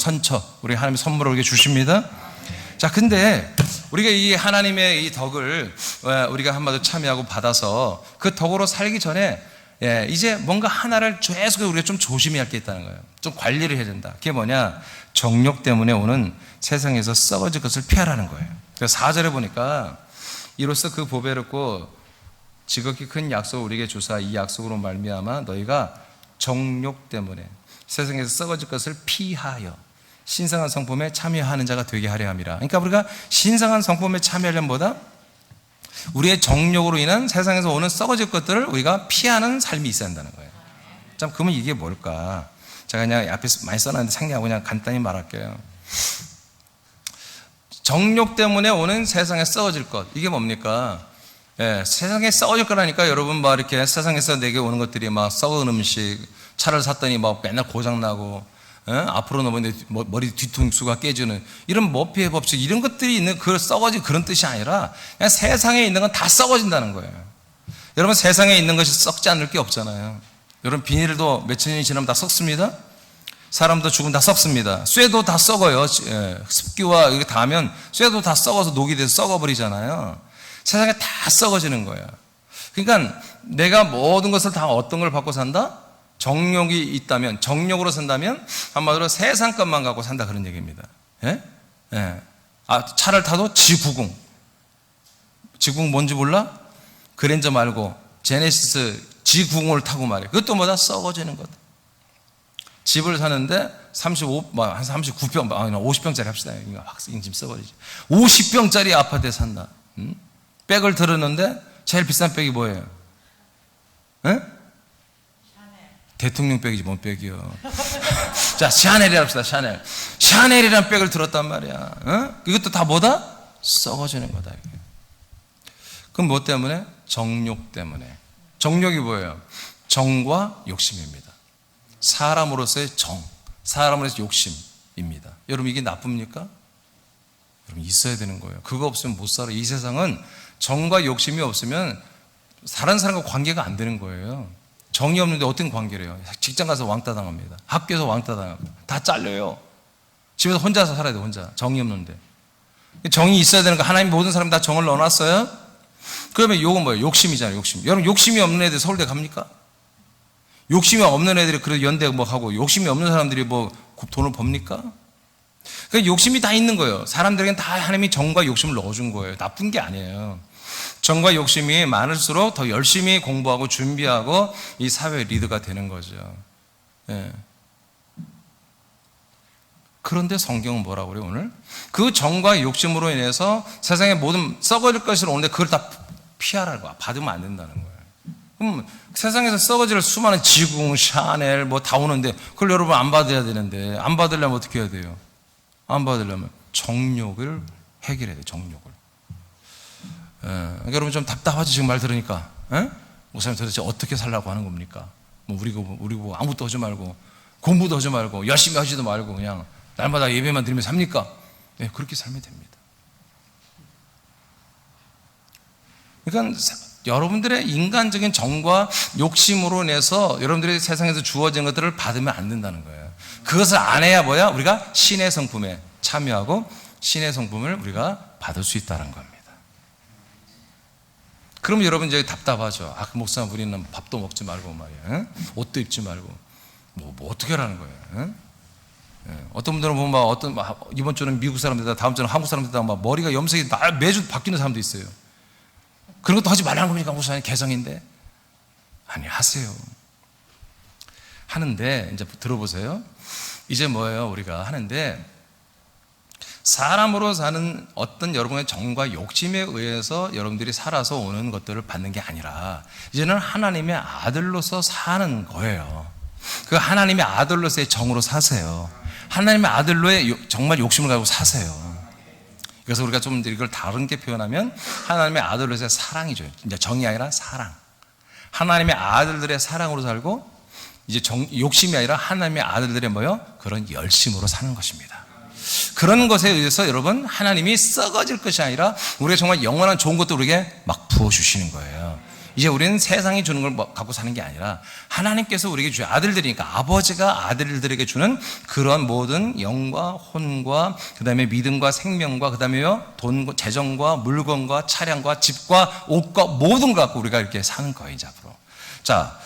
우리 하나님의 선물을 우리에게 주십니다. 자, 근데 우리가 이 하나님의 이 덕을 우리가 한마디로 참여하고 받아서 그 덕으로 살기 전에 이제 뭔가 하나를 계속 우리가 좀 조심해야 할 게 있다는 거예요. 좀 관리를 해야 된다. 그게 뭐냐? 정욕 때문에 오는 세상에서 썩어질 것을 피하라는 거예요. 그래서 4절에 보니까 이로써 그 보배롭고 지극히 큰 약속을 우리에게 주사 이 약속으로 말미암아 너희가 정욕 때문에 세상에서 썩어질 것을 피하여 신성한 성품에 참여하는 자가 되게 하려 함이라. 그러니까 우리가 신성한 성품에 참여하려면 뭐다? 우리의 정욕으로 인한 세상에서 오는 썩어질 것들을 우리가 피하는 삶이 있어야 한다는 거예요. 참, 그러면 이게 뭘까? 제가 그냥 앞에 많이 써놨는데 생략하고 그냥 간단히 말할게요. 정욕 때문에 오는 세상에 썩어질 것, 이게 뭡니까? 예, 세상에 썩어질 거라니까. 여러분 막 이렇게 세상에서 내게 오는 것들이 막 썩은 음식, 차를 샀더니 막 맨날 고장나고, 앞으로 넘어는데 머리 뒤통수가 깨지는 이런 머피의 법칙, 이런 것들이 있는 그 썩어진 그런 뜻이 아니라 그냥 세상에 있는 건 다 썩어진다는 거예요. 여러분, 세상에 있는 것이 썩지 않을 게 없잖아요. 여러분, 비닐도 몇천 년이 지나면 다 썩습니다. 사람도 죽으면 다 썩습니다. 쇠도 다 썩어요. 습기와 이게 닿으면 쇠도 다 썩어서 녹이 돼서 썩어버리잖아요. 세상에 다 썩어지는 거예요. 그러니까 내가 모든 것을 다 어떤 걸 받고 산다? 정욕이 있다면, 정욕으로 산다면 한마디로 세상 것만 갖고 산다, 그런 얘기입니다. 예? 예. 차를 타도 G90. G90 뭔지 몰라? 그랜저 말고 제네시스 G90을 타고 말이에요. 그것도 뭐다? 썩어지는 거다. 집을 사는데 한 39평, 50평짜리 합시다. 학생 집 써버리지. 50평짜리 아파트에 산다. 백을 들었는데 제일 비싼 백이 뭐예요? 예? 대통령 백이지 뭔 백이요. 자, 샤넬이라 합시다. 샤넬이라는 백을 들었단 말이야. 이것도 다 뭐다? 썩어지는 거다. 이게. 그럼 뭐 때문에? 정욕 때문에. 정욕이 뭐예요? 정과 욕심입니다. 사람으로서의 정, 사람으로서의 욕심입니다. 여러분, 이게 나쁩니까? 여러분, 있어야 되는 거예요. 그거 없으면 못 살아. 이 세상은 정과 욕심이 없으면 다른 사람과 관계가 안 되는 거예요. 정이 없는데 어떤 관계를 해요? 직장 가서 왕따 당합니다. 학교에서 왕따 당하고 다 잘려요. 집에서 혼자서 살아야 돼. 혼자. 정이 없는데. 정이 있어야 되는 거. 하나님 모든 사람 다 정을 넣어놨어요. 그러면 요건 뭐예요? 욕심이잖아요. 욕심. 여러분, 욕심이 없는 애들 서울대 갑니까? 욕심이 없는 애들이 그래도 연대 뭐 하고, 욕심이 없는 사람들이 뭐 돈을 법니까? 그러니까 욕심이 다 있는 거예요. 사람들에게는 다 하나님이 정과 욕심을 넣어준 거예요. 나쁜 게 아니에요. 정과 욕심이 많을수록 더 열심히 공부하고 준비하고 이 사회 리더가 되는 거죠. 예. 그런데 성경은 뭐라고 그래요, 오늘? 그 정과 욕심으로 인해서 세상의 모든 썩어질 것을 오는데 그걸 다 피하라고, 받으면 안 된다는 거예요. 그럼 세상에서 썩어질 수많은 지궁, 샤넬 뭐 다 오는데 그걸 여러분 안 받아야 되는데, 안 받으려면 어떻게 해야 돼요? 안 받으려면 정욕을 해결해야 돼요. 정욕을. 그러니까 여러분 좀 답답하죠, 지금 말 들으니까. 목사님 도대체 어떻게 살라고 하는 겁니까? 뭐 우리 보고 아무것도 하지 말고 공부도 하지 말고 열심히 하지도 말고 그냥 날마다 예배만 드리면 삽니까? 네, 그렇게 살면 됩니다. 그러니까 여러분들의 인간적인 정과 욕심으로 인해서 여러분들이 세상에서 주어진 것들을 받으면 안 된다는 거예요. 그것을 안 해야 뭐야? 우리가 신의 성품에 참여하고 신의 성품을 우리가 받을 수 있다는 겁니다. 그럼 여러분 이제 답답하죠. 그 목사님, 우리는 밥도 먹지 말고 말이야, 옷도 입지 말고 뭐 어떻게 하라는 거예요? 어떤 분들은 보면 이번 주는 미국 사람들이다, 다음 주는 한국 사람들이다, 막 머리가 염색이 매주 바뀌는 사람도 있어요. 그런 것도 하지 말라는 겁니까? 목사님 개성인데. 아니, 하세요. 하는데 이제 들어보세요. 이제 뭐예요? 우리가 하는데 사람으로 사는 어떤 여러분의 정과 욕심에 의해서 여러분들이 살아서 오는 것들을 받는 게 아니라 이제는 하나님의 아들로서 사는 거예요. 그 하나님의 아들로서의 정으로 사세요. 하나님의 아들로의 정말 욕심을 가지고 사세요. 그래서 우리가 좀 이걸 다른 게 표현하면 하나님의 아들로서의 사랑이죠. 이제 정이 아니라 사랑. 하나님의 아들들의 사랑으로 살고 이제 욕심이 아니라 하나님의 아들들의 뭐요? 그런 열심으로 사는 것입니다. 그런 것에 의해서 여러분 하나님이 썩어질 것이 아니라 우리가 정말 영원한 좋은 것도 우리에게 막 부어주시는 거예요. 이제 우리는 세상이 주는 걸 갖고 사는 게 아니라 하나님께서 우리에게 주신 아들들이니까 아버지가 아들들에게 주는 그런 모든 영과 혼과 그 다음에 믿음과 생명과 그 다음에요 돈, 재정과 물건과 차량과 집과 옷과 모든 걸 갖고 우리가 이렇게 사는 거예요. 이제 앞으로. 자,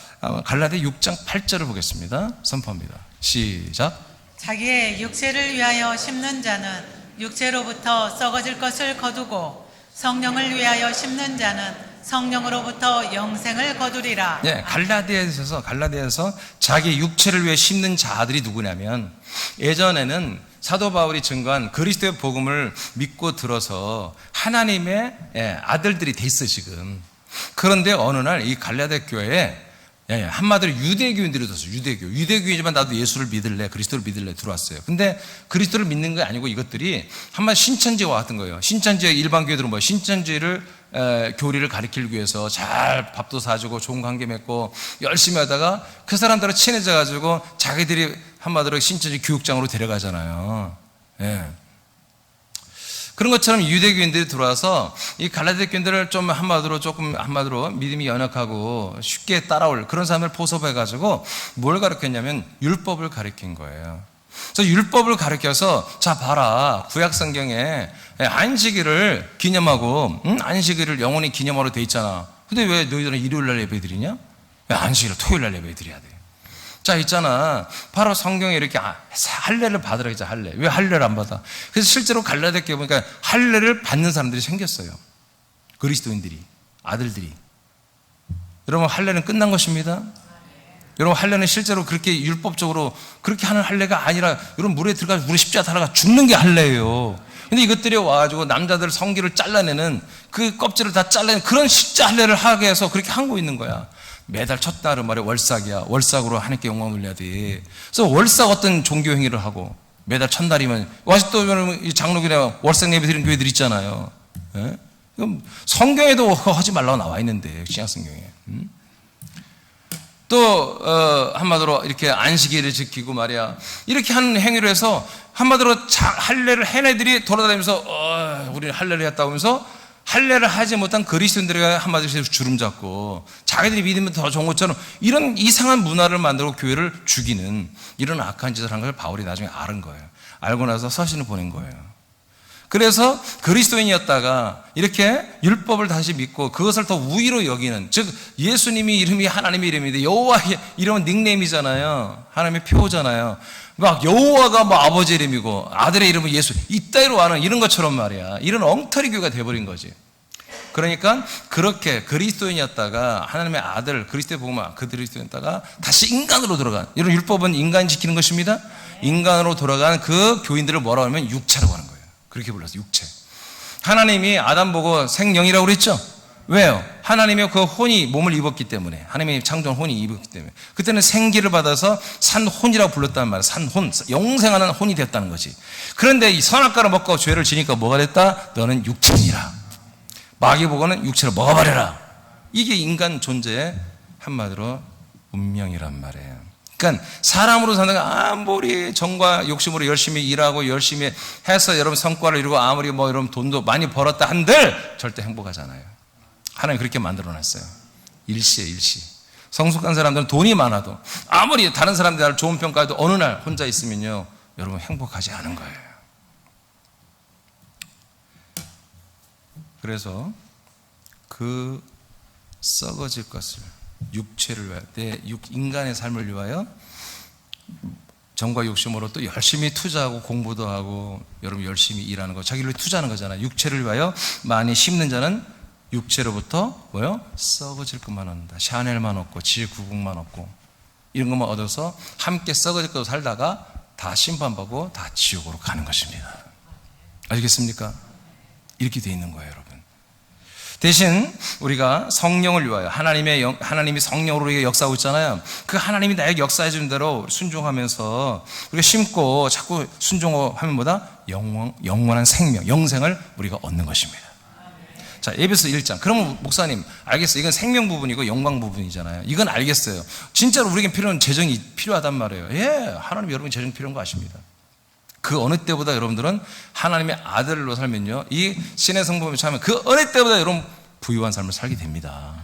갈라디아 6장 8절을 보겠습니다. 선포합니다. 시작. 자기의 육체를 위하여 심는 자는 육체로부터 썩어질 것을 거두고 성령을 위하여 심는 자는 성령으로부터 영생을 거두리라. 예, 갈라디아에서 자기 육체를 위해 심는 자들이 누구냐면, 예전에는 사도 바울이 증거한 그리스도의 복음을 믿고 들어서 하나님의 아들들이 돼 있어 지금. 그런데 어느 날 이 갈라디아 교회에 한마디로 유대교인들이 들었어요. 유대교이지만 나도 예수를 믿을래, 그리스도를 믿을래 들어왔어요. 근데 그리스도를 믿는 게 아니고 이것들이 한마디 신천지와 같은 거예요. 신천지의 일반 교회들은 뭐 신천지를 교리를 가르치기 위해서 잘 밥도 사주고 좋은 관계 맺고 열심히 하다가 그 사람들하고 친해져 가지고 자기들이 한마디로 신천지 교육장으로 데려가잖아요. 예. 그런 것처럼 유대교인들이 들어와서 이 갈라디아 교인들을 좀 한마디로 믿음이 연약하고 쉽게 따라올 그런 사람을 포섭해가지고 뭘 가르쳤냐면 율법을 가르친 거예요. 그래서 율법을 가르쳐서 자 봐라, 구약 성경에 안식일을 기념하고 안식일을 영원히 기념하러 돼 있잖아. 근데 왜 너희들은 일요일 날 예배 드리냐? 왜 안식일을 토요일 날 예배 드려야 돼? 자, 있잖아. 바로 성경에 이렇게 할례를 받으라 했죠, 할례. 왜 할례를 안 받아? 그래서 실제로 갈라디아 교회 보니까 할례를 받는 사람들이 생겼어요. 그리스도인들이, 아들들이. 여러분, 할례는 끝난 것입니다. 여러분, 할례는 실제로 그렇게 율법적으로 그렇게 하는 할례가 아니라, 여러분, 물에 들어가서 물에 십자가 달아가 죽는 게 할례예요. 근데 이것들이 와가지고 남자들 성기를 잘라내는 그 껍질을 다 잘라내는 그런 십자 할례를 하게 해서 그렇게 하고 있는 거야. 매달 첫날은 말이야 월삭이야. 월삭으로 하나님께 영광 돌려야 돼. 그래서 월삭 어떤 종교 행위를 하고 매달 첫날이면 아직도 장로교나 월삭 예배 드리는 교회들 있잖아요. 예? 그럼 성경에도 하지 말라고 나와 있는데 신약 성경에. 또 한마디로 이렇게 안식일을 지키고 말이야 이렇게 하는 행위를 해서 한마디로 할례를 한 애들이 돌아다니면서 우리는 할례를 했다고 하면서 할례를 하지 못한 그리스도인들에게 한마디로 주름 잡고 자기들이 믿으면 더 좋은 것처럼 이런 이상한 문화를 만들고 교회를 죽이는 이런 악한 짓을 한 걸 바울이 나중에 알은 거예요. 알고 나서 서신을 보낸 거예요. 그래서 그리스도인이었다가 이렇게 율법을 다시 믿고 그것을 더 우위로 여기는, 즉 예수님이 이름이 하나님의 이름인데 여호와의 이름은 닉네임이잖아요. 하나님의 표잖아요. 막 여호와가 뭐 아버지 이름이고 아들의 이름은 예수, 이따위로 하는 이런 것처럼 말이야. 이런 엉터리 교회가 돼버린 거지. 그러니까 그렇게 그리스도인이었다가 하나님의 아들 그리스도의 복음을 그 그리스도인이었다가 다시 인간으로 돌아간, 이런 율법은 인간이 지키는 것입니다. 인간으로 돌아간 그 교인들을 뭐라고 하면 육체라고 하는 거예요. 그렇게 불렀어요. 육체. 하나님이 아담 보고 생명이라고 그랬죠. 왜요? 하나님의 그 혼이 몸을 입었기 때문에, 하나님의 창조한 혼이 입었기 때문에 그때는 생기를 받아서 산혼이라고 불렀단 말이에요. 산혼, 영생하는 혼이 됐다는 거지. 그런데 이 선악과를 먹고 죄를 지니까 뭐가 됐다? 너는 육체니라. 마귀보고는 육체를 먹어버려라. 이게 인간 존재의 한마디로 운명이란 말이에요. 그러니까 사람으로 사는 거 아무리 정과 욕심으로 열심히 일하고 열심히 해서 여러분 성과를 이루고 아무리 뭐 여러분 돈도 많이 벌었다 한들 절대 행복하지 않아요. 하나님 그렇게 만들어놨어요. 일시에 일시. 성숙한 사람들은 돈이 많아도 아무리 다른 사람들이 나를 좋은 평가해도 어느 날 혼자 있으면요 여러분 행복하지 않은 거예요. 그래서 그 썩어질 것을 육체를 위하여, 인간의 삶을 위하여 정과 욕심으로 또 열심히 투자하고 공부도 하고 여러분 열심히 일하는 거, 자기를 투자하는 거잖아요. 육체를 위하여 많이 심는 자는 육체로부터 뭐요? 썩어질 것만 얻는다. 샤넬만 얻고 지혜구국만 얻고 이런 것만 얻어서 함께 썩어질 것으로 살다가 다 심판받고 다 지옥으로 가는 것입니다. 알겠습니까? 이렇게 돼 있는 거예요, 여러분. 대신 우리가 성령을 위하여 하나님이 성령으로 우리에게 역사하고 있잖아요. 그 하나님이 나에게 역사해 주는 대로 순종하면서 우리가 심고 자꾸 순종하면 뭐다? 영원한 생명, 영생을 우리가 얻는 것입니다. 자, 에베소 1장. 그러면 목사님 알겠어요. 이건 생명 부분이고 영광 부분이잖아요. 이건 알겠어요. 진짜로 우리에게 필요한 재정이 필요하단 말이에요. 예, 하나님 여러분이 재정 필요한 거 아십니다. 그 어느 때보다 여러분들은 하나님의 아들로 살면요, 이 신의 성품에 차면 그 어느 때보다 여러분 부유한 삶을 살게 됩니다.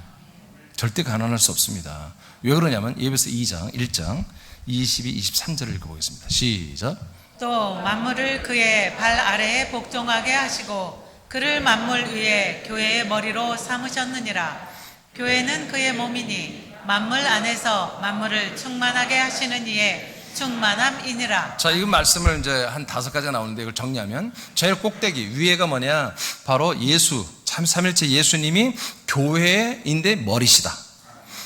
절대 가난할 수 없습니다. 왜 그러냐면 에베소 2장 1장 22, 23절을 읽어보겠습니다. 시작. 또 만물을 그의 발 아래에 복종하게 하시고 그를 만물 위에 교회의 머리로 삼으셨느니라. 교회는 그의 몸이니 만물 안에서 만물을 충만하게 하시는 이의 충만함이니라. 자, 이 말씀을 이제 한 5가지가 나오는데 이걸 정리하면 제일 꼭대기 위에가 뭐냐? 바로 예수, 참 삼일체 예수님이 교회인데 머리시다.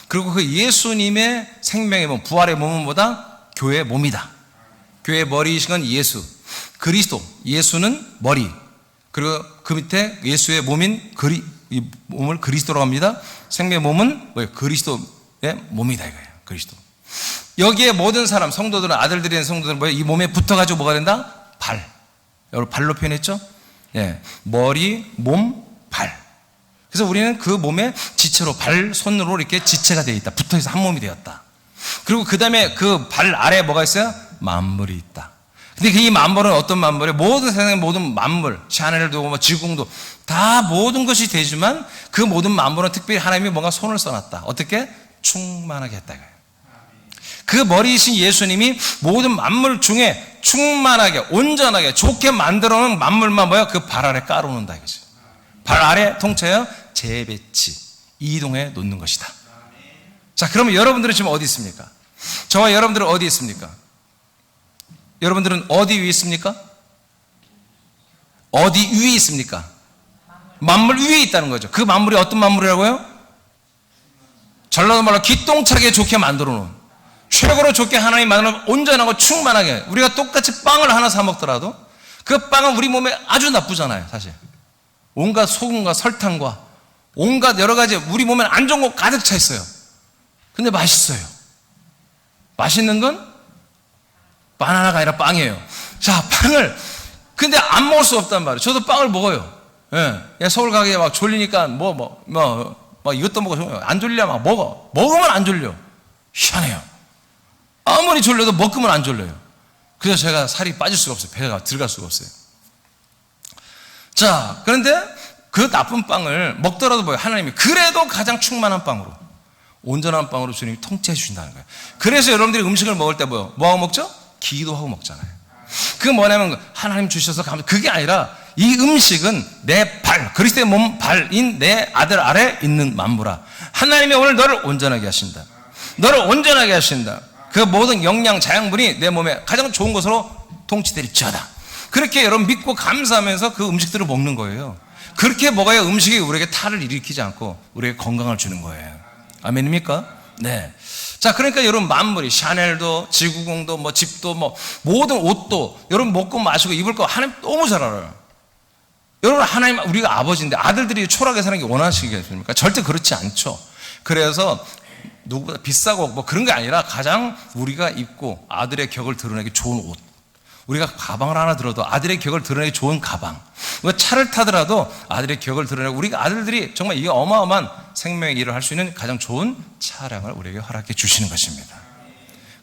그리고 그 예수님의 생명의 몸, 부활의 몸은 뭐다? 교회의 몸이다. 교회의 머리이신 건 예수, 그리스도, 예수는 머리. 그리고 그 밑에 예수의 몸인 이 몸을 그리스도라고 합니다. 생명의 몸은 뭐예요? 그리스도의 몸이다 이거예요. 그리스도. 여기에 모든 사람, 성도들은, 아들들인 성도들은 뭐예요? 이 몸에 붙어가지고 뭐가 된다? 발. 여러분 발로 표현했죠? 예, 머리, 몸, 발. 그래서 우리는 그 몸에 지체로, 발, 손으로 이렇게 지체가 되어 있다. 붙어있어 한 몸이 되었다. 그리고 그 다음에 그 발 아래에 뭐가 있어요? 만물이 있다. 근데 이 만물은 어떤 만물이에요? 모든 세상의 모든 만물, 샤넬도 뭐 지궁도 다 모든 것이 되지만 그 모든 만물은 특별히 하나님이 뭔가 손을 써놨다. 어떻게? 충만하게 했다 이거예요. 그 머리이신 예수님이 모든 만물 중에 충만하게, 온전하게, 좋게 만들어 놓은 만물만 뭐예요? 그 발 아래 깔아놓는다 이거죠. 발 아래 통째요? 재배치, 이동해 놓는 것이다. 자, 그러면 여러분들은 지금 어디 있습니까? 저와 여러분들은 어디 있습니까? 여러분들은 어디 위에 있습니까? 어디 위에 있습니까? 만물 위에 있다는 거죠. 그 만물이 어떤 만물이라고요? 전라도 말로 기똥차게 좋게 만들어 놓은, 최고로 좋게 하나님 만들어 온전하고 충만하게. 우리가 똑같이 빵을 하나 사 먹더라도 그 빵은 우리 몸에 아주 나쁘잖아요, 사실. 온갖 소금과 설탕과 온갖 여러 가지 우리 몸에 안 좋은 거 가득 차 있어요. 근데 맛있어요. 맛있는 건 바나나가 아니라 빵이에요. 자, 빵을 근데 안 먹을 수 없단 말이에요. 저도 빵을 먹어요. 예, 서울 가게 막 졸리니까 뭐 이것도 먹어. 안 졸려 막 먹어. 먹으면 안 졸려. 희한해요. 아무리 졸려도 먹으면 안 졸려요. 그래서 제가 살이 빠질 수가 없어요. 배가 들어갈 수가 없어요. 자, 그런데 그 나쁜 빵을 먹더라도 뭐예요? 하나님이 그래도 가장 충만한 빵으로, 온전한 빵으로 주님이 통치해 주신다는 거예요. 그래서 여러분들이 음식을 먹을 때 뭐하고 먹죠? 기도하고 먹잖아요. 그게 뭐냐면 하나님 주셔서 감사. 그게 아니라 이 음식은 내 발, 그리스도의 몸 발인 내 아들 아래 있는 만물아, 하나님이 오늘 너를 온전하게 하신다. 너를 온전하게 하신다. 그 모든 영양 자양분이 내 몸에 가장 좋은 것으로 통치될지어다. 그렇게 여러분 믿고 감사하면서 그 음식들을 먹는 거예요. 그렇게 먹어야 음식이 우리에게 탈을 일으키지 않고 우리에게 건강을 주는 거예요. 아멘입니까? 네. 자, 그러니까 여러분 만물이 샤넬도 지구공도 뭐 집도 뭐 모든 옷도 여러분 먹고 마시고 입을 거 하나님 너무 잘 알아요. 여러분 하나님, 우리가 아버지인데 아들들이 초라하게 사는 게 원하시겠습니까? 절대 그렇지 않죠. 그래서 누구보다 비싸고 뭐 그런 게 아니라 가장 우리가 입고 아들의 격을 드러내기 좋은 옷, 우리가 가방을 하나 들어도 아들의 격을 드러내기 좋은 가방, 우리가 차를 타더라도 아들의 격을 드러내고, 우리가 아들들이 정말 이게 어마어마한 생명의 일을 할 수 있는 가장 좋은 차량을 우리에게 허락해 주시는 것입니다.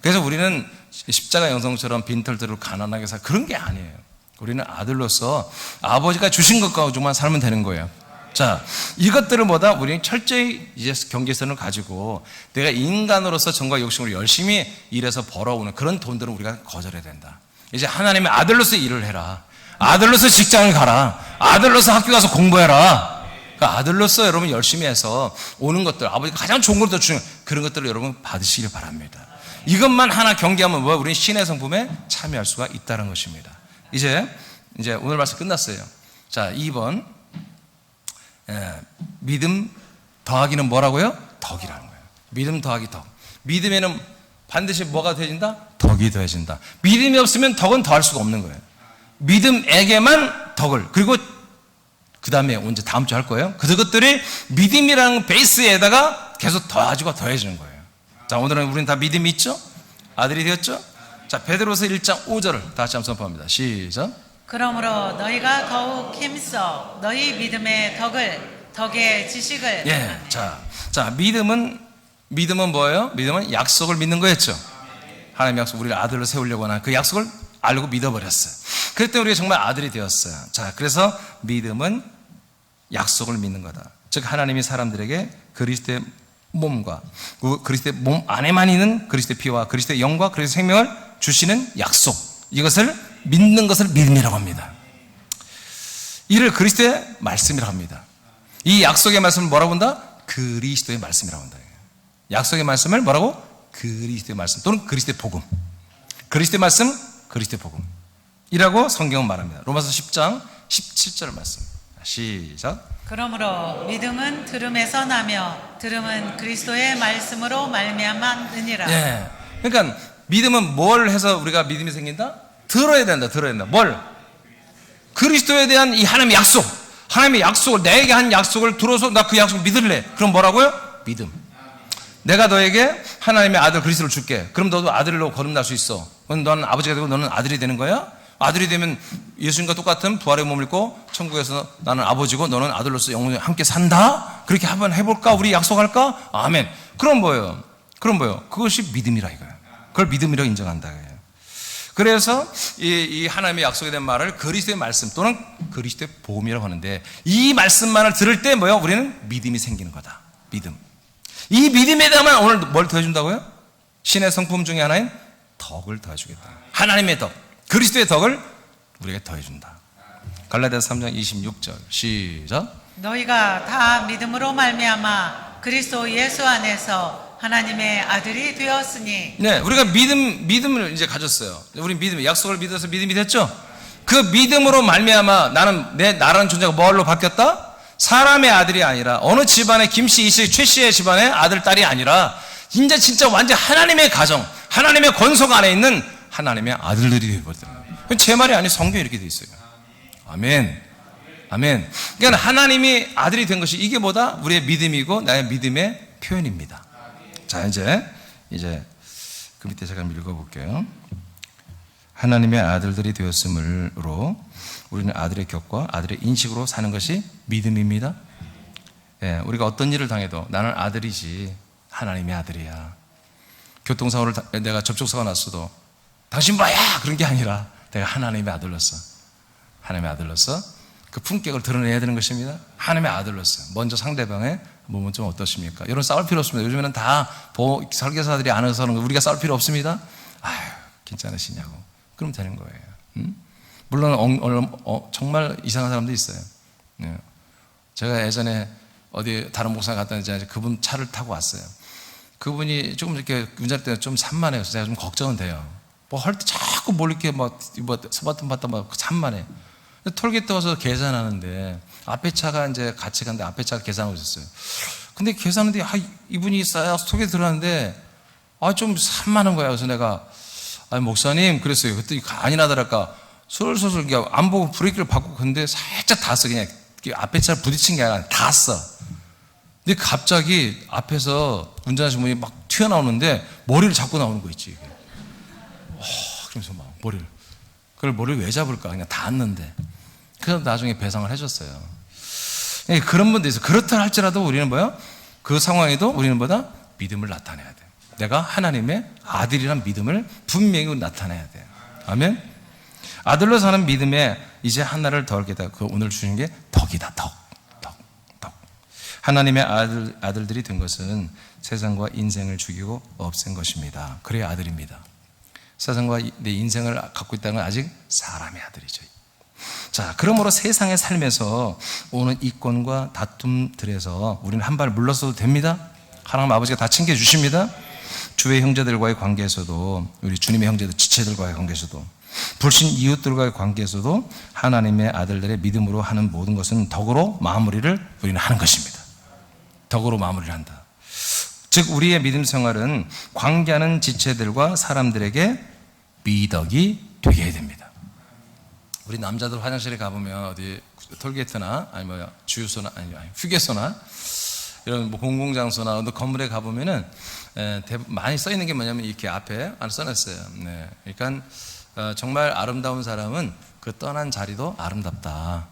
그래서 우리는 십자가 영성처럼 빈털들을 가난하게 살 그런 게 아니에요. 우리는 아들로서 아버지가 주신 것 가지고만 살면 되는 거예요. 자, 이것들을 보다 우리는 철저히 이제 경계선을 가지고 내가 인간으로서 정과 욕심으로 열심히 일해서 벌어오는 그런 돈들은 우리가 거절해야 된다. 이제 하나님의 아들로서 일을 해라. 아들로서 직장을 가라. 아들로서 학교 가서 공부해라. 그러니까 아들로서 여러분 열심히 해서 오는 것들, 아버지가 가장 좋은 것들 주는 그런 것들을 여러분 받으시길 바랍니다. 이것만 하나 경계하면 뭐야? 우리는 신의 성품에 참여할 수가 있다는 것입니다. 이제 오늘 말씀 끝났어요. 자, 2번. 믿음 더하기는 뭐라고요? 덕이라는 거예요. 믿음 더하기 덕. 믿음에는 반드시 뭐가 더해진다? 덕이 더해진다. 믿음이 없으면 덕은 더할 수가 없는 거예요. 믿음에게만 덕을, 그리고 그 다음에 언제 다음 주 할 거예요. 그것들이 믿음이라는 베이스에다가 계속 더해지고 더해지는 거예요. 자, 오늘은 우리는 다 믿음이 있죠? 아들이 되었죠? 자, 베드로서 1장 5절을 다시 한번 선포합니다. 시작. 그러므로 너희가 더욱 힘써 너희 믿음의 덕의 지식을. 예. 자, 믿음은 뭐예요? 믿음은 약속을 믿는 거였죠. 하나님의 약속, 우리를 아들로 세우려고 하는 그 약속을 알고 믿어버렸어요. 그랬더니 우리가 정말 아들이 되었어요. 자, 그래서 믿음은 약속을 믿는 거다. 즉 하나님이 사람들에게 그리스도의 몸과 그리스도의 몸 안에만 있는 그리스도의 피와 그리스도의 영과 그리스도의 생명을 주시는 약속, 이것을 믿는 것을 믿음이라고 합니다. 이를 그리스도의 말씀이라고 합니다. 이 약속의 말씀을 뭐라고 한다? 그리스도의 말씀이라고 한다. 약속의 말씀을 뭐라고? 그리스도의 말씀 또는 그리스도의 복음. 그리스도의 말씀, 그리스도의 복음 이라고 성경은 말합니다. 로마서 10장 17절 말씀. 시작. 그러므로 믿음은 들음에서 나며 들음은 그리스도의 말씀으로 말미암았느니라. 예. 그러니까 믿음은 뭘 해서 우리가 믿음이 생긴다? 들어야 된다. 뭘? 그리스도에 대한 이 하나님의 약속. 하나님의 약속을, 내게 한 약속을 들어서 나 그 약속을 믿을래. 그럼 뭐라고요? 믿음. 내가 너에게 하나님의 아들 그리스도를 줄게. 그럼 너도 아들로 거듭날 수 있어. 그럼 너는 아버지가 되고 너는 아들이 되는 거야? 아들이 되면 예수님과 똑같은 부활의 몸을 입고 천국에서 나는 아버지고 너는 아들로서 영원히 함께 산다? 그렇게 한번 해볼까? 우리 약속할까? 아멘. 그럼 뭐예요? 그것이 믿음이라 이거예요. 그걸 믿음이라고 인정한다. 그래서 이 하나님의 약속에 대한 말을 그리스도의 말씀 또는 그리스도의 보험이라고 하는데, 이 말씀만을 들을 때 뭐예요? 우리는 믿음이 생기는 거다. 믿음. 이 믿음에 대한 오늘 뭘 더해준다고요? 신의 성품 중에 하나인 덕을 더해주겠다. 하나님의 덕, 그리스도의 덕을 우리에게 더해준다. 갈라디아서 3장 26절 시작. 너희가 다 믿음으로 말미암아 그리스도 예수 안에서 하나님의 아들이 되었으니. 네, 우리가 믿음을 이제 가졌어요. 우리 믿음, 약속을 믿어서 믿음이 됐죠. 그 믿음으로 말미암아 나라는 존재가 뭘로 바뀌었다? 사람의 아들이 아니라 어느 집안의 김씨, 이씨, 최씨의 집안의 아들, 딸이 아니라 이제 진짜 완전 하나님의 가정, 하나님의 권속 안에 있는 하나님의 아들들이 되어버렸다는 거예요. 제 말이 아니에요. 성경에 이렇게 돼 있어요. 아멘. 아멘. 그러니까 하나님이 아들이 된 것이 이게 뭐다? 우리의 믿음이고 나의 믿음의 표현입니다. 자, 이제 그 밑에 제가 한번 읽어볼게요. 하나님의 아들들이 되었으므로 우리는 아들의 격과 아들의 인식으로 사는 것이 믿음입니다. 예, 우리가 어떤 일을 당해도 나는 아들이지 하나님의 아들이야. 교통사고를 내가 접촉사고가 났어도 당신 뭐야? 그런 게 아니라 내가 하나님의 아들로서 그 품격을 드러내야 되는 것입니다. 하나님의 아들로서 먼저 상대방의 몸은 좀 어떠십니까? 여러분 싸울 필요 없습니다. 요즘에는 다 설계사들이 안에서 하는 거 우리가 싸울 필요 없습니다. 아유, 괜찮으시냐고. 그럼 되는 거예요. 물론 정말 이상한 사람도 있어요. 네. 제가 예전에 어디 다른 목사 갔다 이제 그분 차를 타고 왔어요. 그분이 조금 이렇게 운전할 때 좀 산만해요. 제가 좀 걱정은 돼요. 뭐 할 때 자꾸 뭘 이렇게 서바텀 막 산만해. 톨게이트 와서 계산하는데 앞에 차가 이제 같이 갔는데 앞에 차가 계산하고 있었어요. 근데 계산하는데 이분이 쌓여서 톨게이트 들어가는데 좀 산만한 거야. 그래서 내가 목사님 그랬어요. 그랬더니 아니나더랄까 솔솔 안 보고 브레이크를 밟고 근데 살짝 닿았어. 그냥 앞에 차를 부딪힌 게 아니라 닿았어. 근데 갑자기 앞에서 운전하시는 분이 막 튀어나오는데 머리를 잡고 나오는 거 있지. 그러면서 막 그걸 머리를 왜 잡을까? 그냥 닿았는데. 그래서 나중에 배상을 해줬어요. 그런 분도 있어요. 그렇다 할지라도 우리는 뭐야? 그 상황에도 우리는 뭐다? 믿음을 나타내야 돼. 내가 하나님의 아들이란 믿음을 분명히 나타내야 돼. 아멘? 아들로 사는 믿음에 이제 하나를 더 얻게 돼. 그 오늘 주신 게 덕이다. 덕. 하나님의 아들들이 된 것은 세상과 인생을 죽이고 없앤 것입니다. 그래야 아들입니다. 세상과 내 인생을 갖고 있다는 건 아직 사람의 아들이죠. 자, 그러므로 세상의 삶에서 오는 이권과 다툼들에서 우리는 한 발 물러서도 됩니다. 하나님 아버지가 다 챙겨주십니다. 주의 형제들과의 관계에서도, 우리 주님의 형제들, 지체들과의 관계에서도, 불신 이웃들과의 관계에서도 하나님의 아들들의 믿음으로 하는 모든 것은 덕으로 마무리를 우리는 하는 것입니다. 덕으로 마무리를 한다. 즉 우리의 믿음 생활은 관계하는 지체들과 사람들에게 미덕이 되게 해야 됩니다. 우리 남자들 화장실에 가보면 어디 톨게이트나 아니 주유소나 아니 휴게소나 이런 공공장소나 건물에 가보면은 많이 써 있는 게 뭐냐면 이렇게 앞에 안 써놨어요. 네. 그러니까 정말 아름다운 사람은 그 떠난 자리도 아름답다.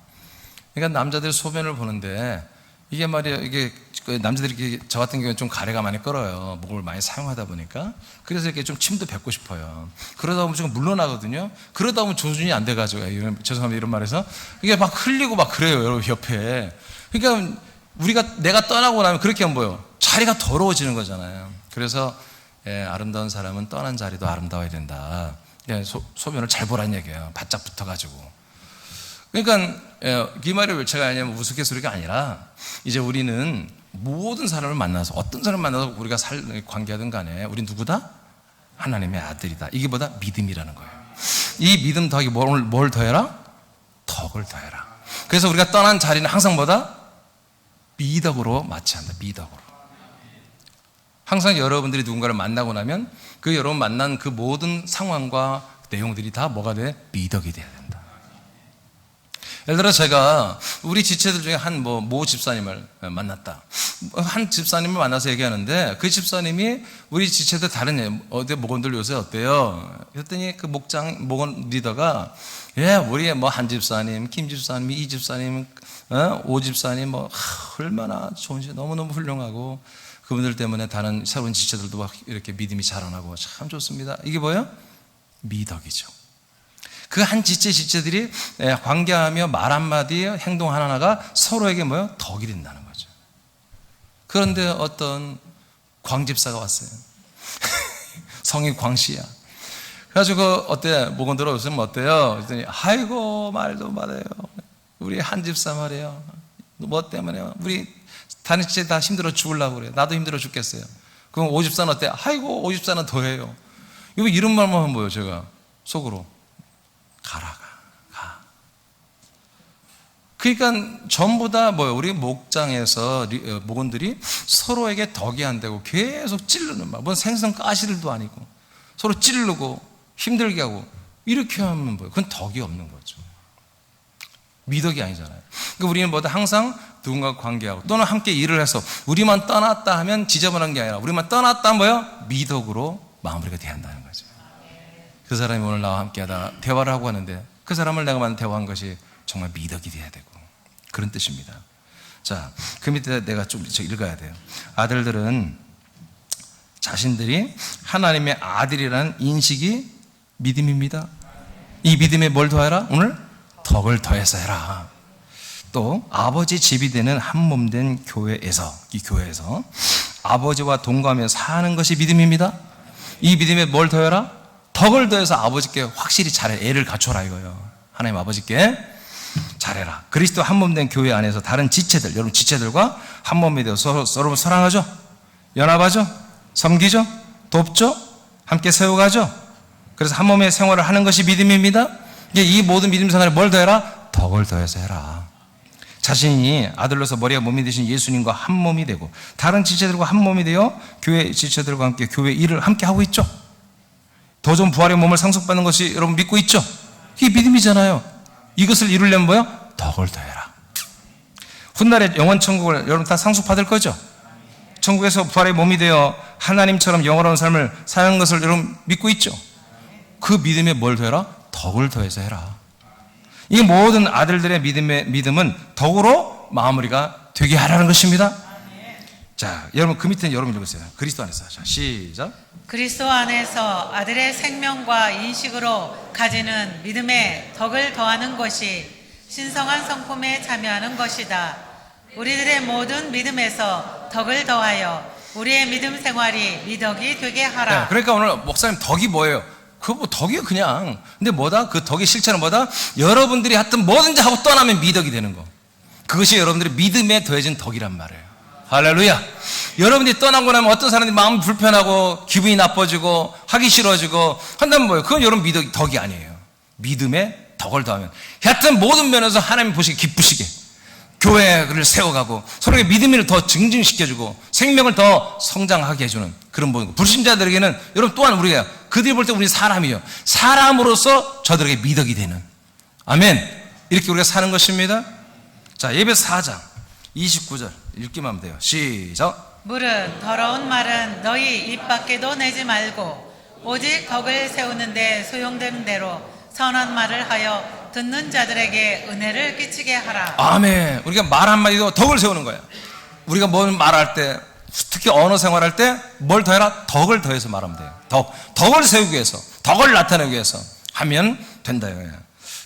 그러니까 남자들 소변을 보는데 이게 말이에요. 이게 남자들이 저 같은 경우는 좀 가래가 많이 끓어요. 목을 많이 사용하다 보니까. 그래서 이렇게 좀 침도 뱉고 싶어요. 그러다 보면 좀 물러나거든요. 그러다 보면 조준이 안 돼가지고, 죄송합니다. 이런 말해서. 이게 막 흘리고 막 그래요. 여러분 옆에. 그러니까 내가 떠나고 나면 그렇게 안 보여. 자리가 더러워지는 거잖아요. 그래서 아름다운 사람은 떠난 자리도 아름다워야 된다. 소변을 잘 보라는 얘기예요. 바짝 붙어가지고. 그러니까 이 말이 왜 제가 하냐면 우스갯소리가 아니라 이제 우리는 모든 사람을 만나서 어떤 사람을 만나서 우리가 관계하든 간에 우린 누구다? 하나님의 아들이다. 이게 뭐다? 믿음이라는 거예요. 이 믿음 더하기 뭘 더해라? 덕을 더해라. 그래서 우리가 떠난 자리는 항상 뭐다? 미덕으로 마치한다. 미덕으로. 항상 여러분들이 누군가를 만나고 나면 그 여러분 만난 그 모든 상황과 내용들이 다 뭐가 돼? 미덕이 돼야 된다. 예를 들어 제가 우리 지체들 중에 한 모 집사님을 만났다. 한 집사님을 만나서 얘기하는데 그 집사님이 우리 지체들 다른 어디 목원들 요새 어때요? 그랬더니 그 목원 리더가 우리 한 집사님, 김 집사님, 이 집사님, 오 집사님 얼마나 좋은지 너무너무 훌륭하고 그분들 때문에 다른 새로운 지체들도 막 이렇게 믿음이 자라나고 참 좋습니다. 이게 뭐예요? 미덕이죠. 그 한 지체들이 관계하며 말 한마디, 행동 하나하나가 서로에게 뭐예요? 덕이 된다는 거죠. 그런데 어떤 광집사가 왔어요. 성이 광씨야. 그래가지고 어때? 목원들어 오시면 어때요? 그랬더니 아이고 말도 말해요. 우리 한 집사 말이에요. 뭐 때문에요? 우리 다른 지체 다 힘들어 죽으려고 그래요. 나도 힘들어 죽겠어요. 그럼 오 집사는 어때? 아이고 오 집사는 더해요. 이거 이런 말만 하면 뭐예요? 제가 속으로 가라. 그러니까 전부 다 뭐예요? 우리 목장에서 목원들이 서로에게 덕이 안 되고 계속 찌르는 말. 뭔 생선 가시들도 아니고 서로 찌르고 힘들게 하고 이렇게 하면 뭐예요? 그건 덕이 없는 거죠. 미덕이 아니잖아요. 그러니까 우리는 뭐다 항상 누군가 관계하고 또는 함께 일을 해서 우리만 떠났다 하면 지저분한 게 아니라 우리만 떠났다 뭐예요? 미덕으로 마무리가 돼야 한다는 거죠. 그 사람이 오늘 나와 함께 하다 대화를 하고 하는데 그 사람을 내가 만나 대화한 것이 정말 미덕이 돼야 되고 그런 뜻입니다. 자, 그 밑에 내가 좀 읽어야 돼요. 아들들은 자신들이 하나님의 아들이라는 인식이 믿음입니다. 이 믿음에 뭘 더해라? 오늘 덕을 더해서 해라. 또 아버지 집이 되는 한 몸 된 교회에서 이 교회에서 아버지와 동거하며 사는 것이 믿음입니다. 이 믿음에 뭘 더해라? 덕을 더해서 아버지께 확실히 잘해. 애를 갖춰라 이거예요. 하나님 아버지께 잘해라. 그리스도 한 몸 된 교회 안에서 다른 지체들, 여러분 지체들과 한 몸이 되어서 서로 사랑하죠? 연합하죠? 섬기죠? 돕죠? 함께 세워가죠? 그래서 한 몸의 생활을 하는 것이 믿음입니다. 이 모든 믿음 생활에 뭘 더해라? 덕을 더해서 해라. 자신이 아들로서 머리와 몸이 되신 예수님과 한 몸이 되고 다른 지체들과 한 몸이 되어 교회 지체들과 함께 교회 일을 함께 하고 있죠. 더 좋은 부활의 몸을 상속받는 것이 여러분 믿고 있죠. 이게 믿음이잖아요. 이것을 이루려면 뭐야? 덕을 더해라. 훗날에 영원 천국을 여러분 다 상속받을 거죠. 천국에서 부활의 몸이 되어 하나님처럼 영원한 삶을 사는 것을 여러분 믿고 있죠. 그 믿음에 뭘 더해라? 덕을 더해서 해라. 이 모든 아들들의 믿음은 덕으로 마무리가 되게 하라는 것입니다. 자, 여러분 그 밑에는 여러분 읽으세요. 그리스도 안에서. 자, 시작. 그리스도 안에서 아들의 생명과 인식으로 가지는 믿음에 덕을 더하는 것이 신성한 성품에 참여하는 것이다. 우리들의 모든 믿음에서 덕을 더하여 우리의 믿음 생활이 미덕이 되게 하라. 네, 그러니까 오늘 목사님 덕이 뭐예요? 그거 덕이 그냥. 근데 뭐다? 그 덕의 실체는 뭐다? 여러분들이 하여튼 뭐든지 하고 떠나면 미덕이 되는 거. 그것이 여러분들의 믿음에 더해진 덕이란 말이에요. 할렐루야. 여러분들이 떠나고 나면 어떤 사람들이 마음 불편하고 기분이 나빠지고 하기 싫어지고 한다면 뭐예요? 그건 여러분 덕이 아니에요. 믿음에 덕을 더하면 하여튼 모든 면에서 하나님 보시기 기쁘시게 교회를 세워가고 서로의 믿음을 더 증진시켜주고 생명을 더 성장하게 해주는 그런 모든 불신자들에게는 여러분 또한 우리가 그들이 볼 때 우리 사람이에요. 사람으로서 저들에게 미덕이 되는 아멘. 이렇게 우리가 사는 것입니다. 자, 예배서 4장 29절 읽기만 하면 돼요. 시작. 물은 더러운 말은 너희 입 밖에도 내지 말고 오직 덕을 세우는데 소용되는 대로 선한 말을 하여 듣는 자들에게 은혜를 끼치게 하라. 아멘. 우리가 말 한마디도 덕을 세우는 거예요. 우리가 뭘 말할 때 특히 언어 생활할 때 뭘 더해라? 덕을 더해서 말하면 돼요. 덕을 세우기 위해서 덕을 나타내기 위해서 하면 된다 이거예요.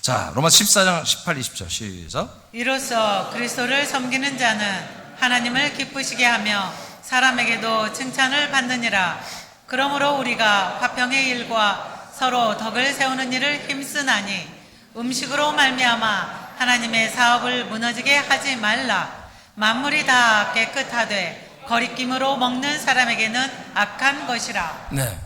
자, 로마서 14장 18, 20절 시작. 이로써 그리스도를 섬기는 자는 하나님을 기쁘시게 하며 사람에게도 칭찬을 받느니라. 그러므로 우리가 화평의 일과 서로 덕을 세우는 일을 힘쓰나니 음식으로 말미암아 하나님의 사업을 무너지게 하지 말라. 만물이 다 깨끗하되 거리낌으로 먹는 사람에게는 악한 것이라. 네.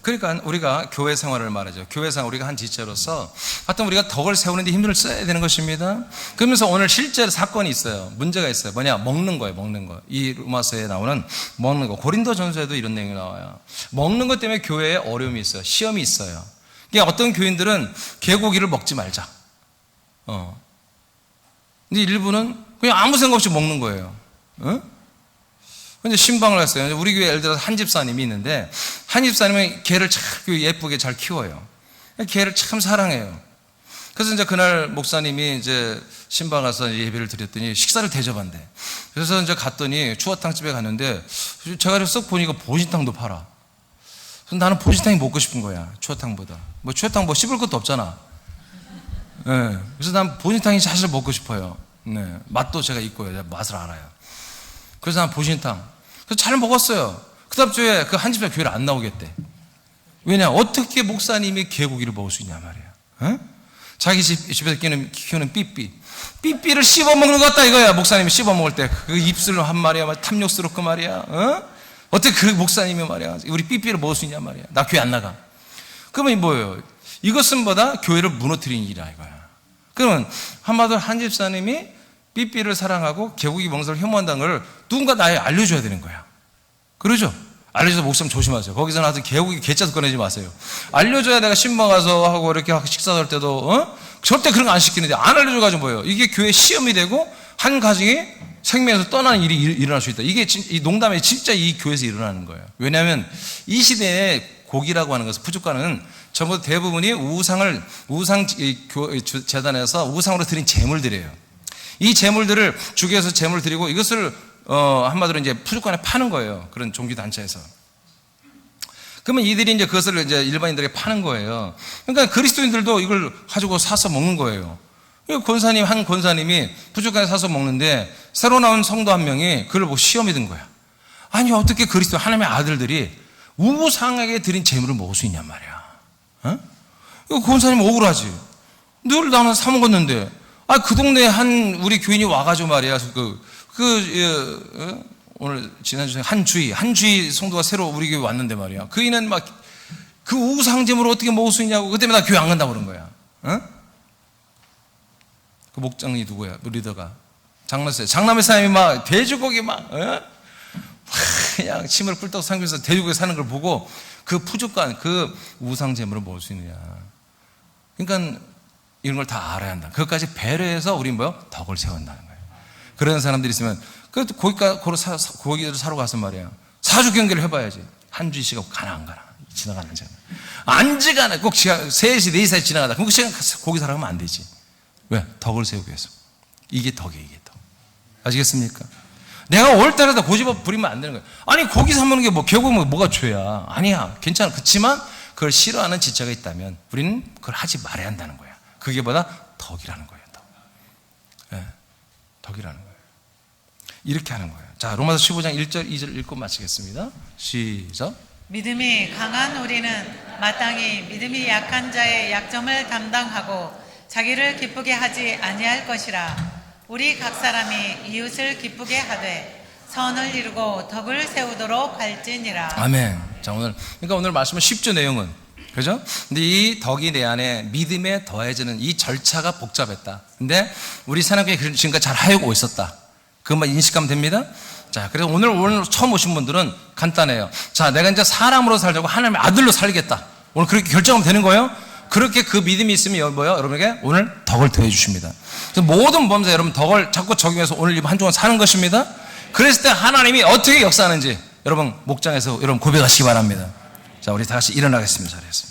그러니까 우리가 교회 생활을 말하죠. 교회 생활 우리가 한 지체로서 하여튼 우리가 덕을 세우는데 힘을 써야 되는 것입니다. 그러면서 오늘 실제로 사건이 있어요. 문제가 있어요. 뭐냐? 먹는 거예요. 먹는 거. 이 로마서에 나오는 먹는 거. 고린도전서에도 이런 내용이 나와요. 먹는 것 때문에 교회에 어려움이 있어요. 시험이 있어요. 그러니까 어떤 교인들은 개고기를 먹지 말자. 근데 일부는 그냥 아무 생각 없이 먹는 거예요. 근데 신방을 했어요. 우리 교회 예를 들어서 한 집사님이 있는데, 한 집사님은 개를 참 예쁘게 잘 키워요. 개를 참 사랑해요. 그래서 이제 그날 목사님이 이제 신방 가서 예배를 드렸더니 식사를 대접한대. 그래서 이제 갔더니 추어탕집에 갔는데, 제가 쓱 보니까 보신탕도 팔아. 그래서 나는 보신탕이 먹고 싶은 거야. 추어탕보다. 뭐 추어탕 뭐 씹을 것도 없잖아. 네. 그래서 난 보신탕이 사실 먹고 싶어요. 네. 맛도 제가 있고요. 맛을 알아요. 그래서 난 보신탕. 그래서 잘 먹었어요. 그 다음 주에 그 한 집사 교회를 안 나오겠대. 왜냐? 어떻게 목사님이 개고기를 먹을 수 있냐 말이야. 자기 집에서 키우는 삐삐. 삐삐를 씹어먹는 것 같다 이거야. 목사님이 씹어먹을 때. 그 입술로 한 말이야. 탐욕스럽고 말이야. 어떻게 그 목사님이 말이야. 우리 삐삐를 먹을 수 있냐 말이야. 나 교회 안 나가. 그러면 뭐예요? 이것은 뭐다? 교회를 무너뜨리는 일이야 이거야. 그러면 한마디로 한 집사님이 삐삐를 사랑하고 개고기 먹는 걸 혐오한다는 걸 누군가 나에 알려줘야 되는 거야. 그러죠? 알려줘서 목사님 조심하세요. 거기서 나한테 개고기 개짜도 꺼내지 마세요. 알려줘야 내가 신방 가서 하고 이렇게 식사할 때도 절대 그런 거 안 시키는데 안 알려줘가지고 뭐예요? 이게 교회 시험이 되고 한 가정이 생명에서 떠나는 일이 일어날 수 있다. 이게 이 농담이 진짜 이 교회에서 일어나는 거예요. 왜냐하면 이 시대에 고기라고 하는 것은 푸주가는 전부 대부분이 우상 재단에서 우상으로 드린 제물들이에요. 이 제물들을 주교에서 제물을 드리고 이것을 한마디로 이제 푸주간에 파는 거예요. 그런 종교단체에서. 그러면 이들이 이제 그것을 이제 일반인들에게 파는 거예요. 그러니까 그리스도인들도 이걸 가지고 사서 먹는 거예요. 한 권사님이 푸주간에 사서 먹는데 새로 나온 성도 한 명이 그걸 보고 시험이 든 거야. 아니, 어떻게 그리스도 하나님의 아들들이 우상에게 드린 제물을 먹을 수 있냔 말이야. 이거 권사님 억울하지. 늘 나는 사 먹었는데. 그 동네에 우리 교인이 와가지고 말이야. 오늘 지난주에 한 주희 성도가 새로 우리 교회 왔는데 말이야. 그이는 막 그 우상제물을 어떻게 먹을 수 있냐고. 그 때문에 나 교회 안 간다고 그런 거야. 그 목장이 누구야? 리더가. 장남의 사람이 막 돼지고기 그냥 침을 뿔떡 삼키면서 돼지고기 사는 걸 보고 그 푸주간, 그 우상제물을 먹을 수 있느냐. 그러니까 이런 걸 다 알아야 한다. 그것까지 배려해서 우리 덕을 세운다는 거예요. 그런 사람들이 있으면 고기를 사러 가서 말이야. 사주 경계를 해봐야지. 한주희 씨가 가나 안 가나 지나가는 장. 안 지가나 꼭 3시 4시에 지나가다. 그럼 그 시간 고기 사러 가면 안 되지. 왜? 덕을 세우기 위해서. 이게 덕이에요. 이게 덕. 아시겠습니까? 내가 올 때마다 고집을 부리면 안 되는 거예요. 아니 고기 사 먹는 게 개고기 먹는 게 뭐가 죄야. 아니야. 괜찮아. 그렇지만 그걸 싫어하는 지체가 있다면 우리는 그걸 하지 말아야 한다는 거야. 그게 뭐다? 덕이라는 거예요. 덕. 네, 덕이라는 거예요. 이렇게 하는 거예요. 자, 로마서 15장 1절 2절 읽고 마치겠습니다. 시작. 믿음이 강한 우리는 마땅히 믿음이 약한 자의 약점을 담당하고 자기를 기쁘게 하지 아니할 것이라. 우리 각 사람이 이웃을 기쁘게 하되 선을 이루고 덕을 세우도록 할지니라. 아멘. 자, 그러니까 오늘 말씀은 쉽죠, 내용은. 그죠? 근데 이 덕이 내 안에 믿음에 더해지는 이 절차가 복잡했다. 근데 우리 사람에게 지금까지 잘 하고 있었다. 그것만 인식하면 됩니다. 자, 그래서 오늘 처음 오신 분들은 간단해요. 자, 내가 이제 사람으로 살자고 하나님의 아들로 살겠다. 오늘 그렇게 결정하면 되는 거예요. 그렇게 그 믿음이 있으면 여러분에게 오늘 덕을 더해 주십니다. 모든 범죄 여러분 덕을 자꾸 적용해서 오늘 한 주간 사는 것입니다. 그랬을 때 하나님이 어떻게 역사하는지 여러분 목장에서 여러분 고백하시기 바랍니다. 자, 우리 다 같이 일어나겠습니다. 자리에서.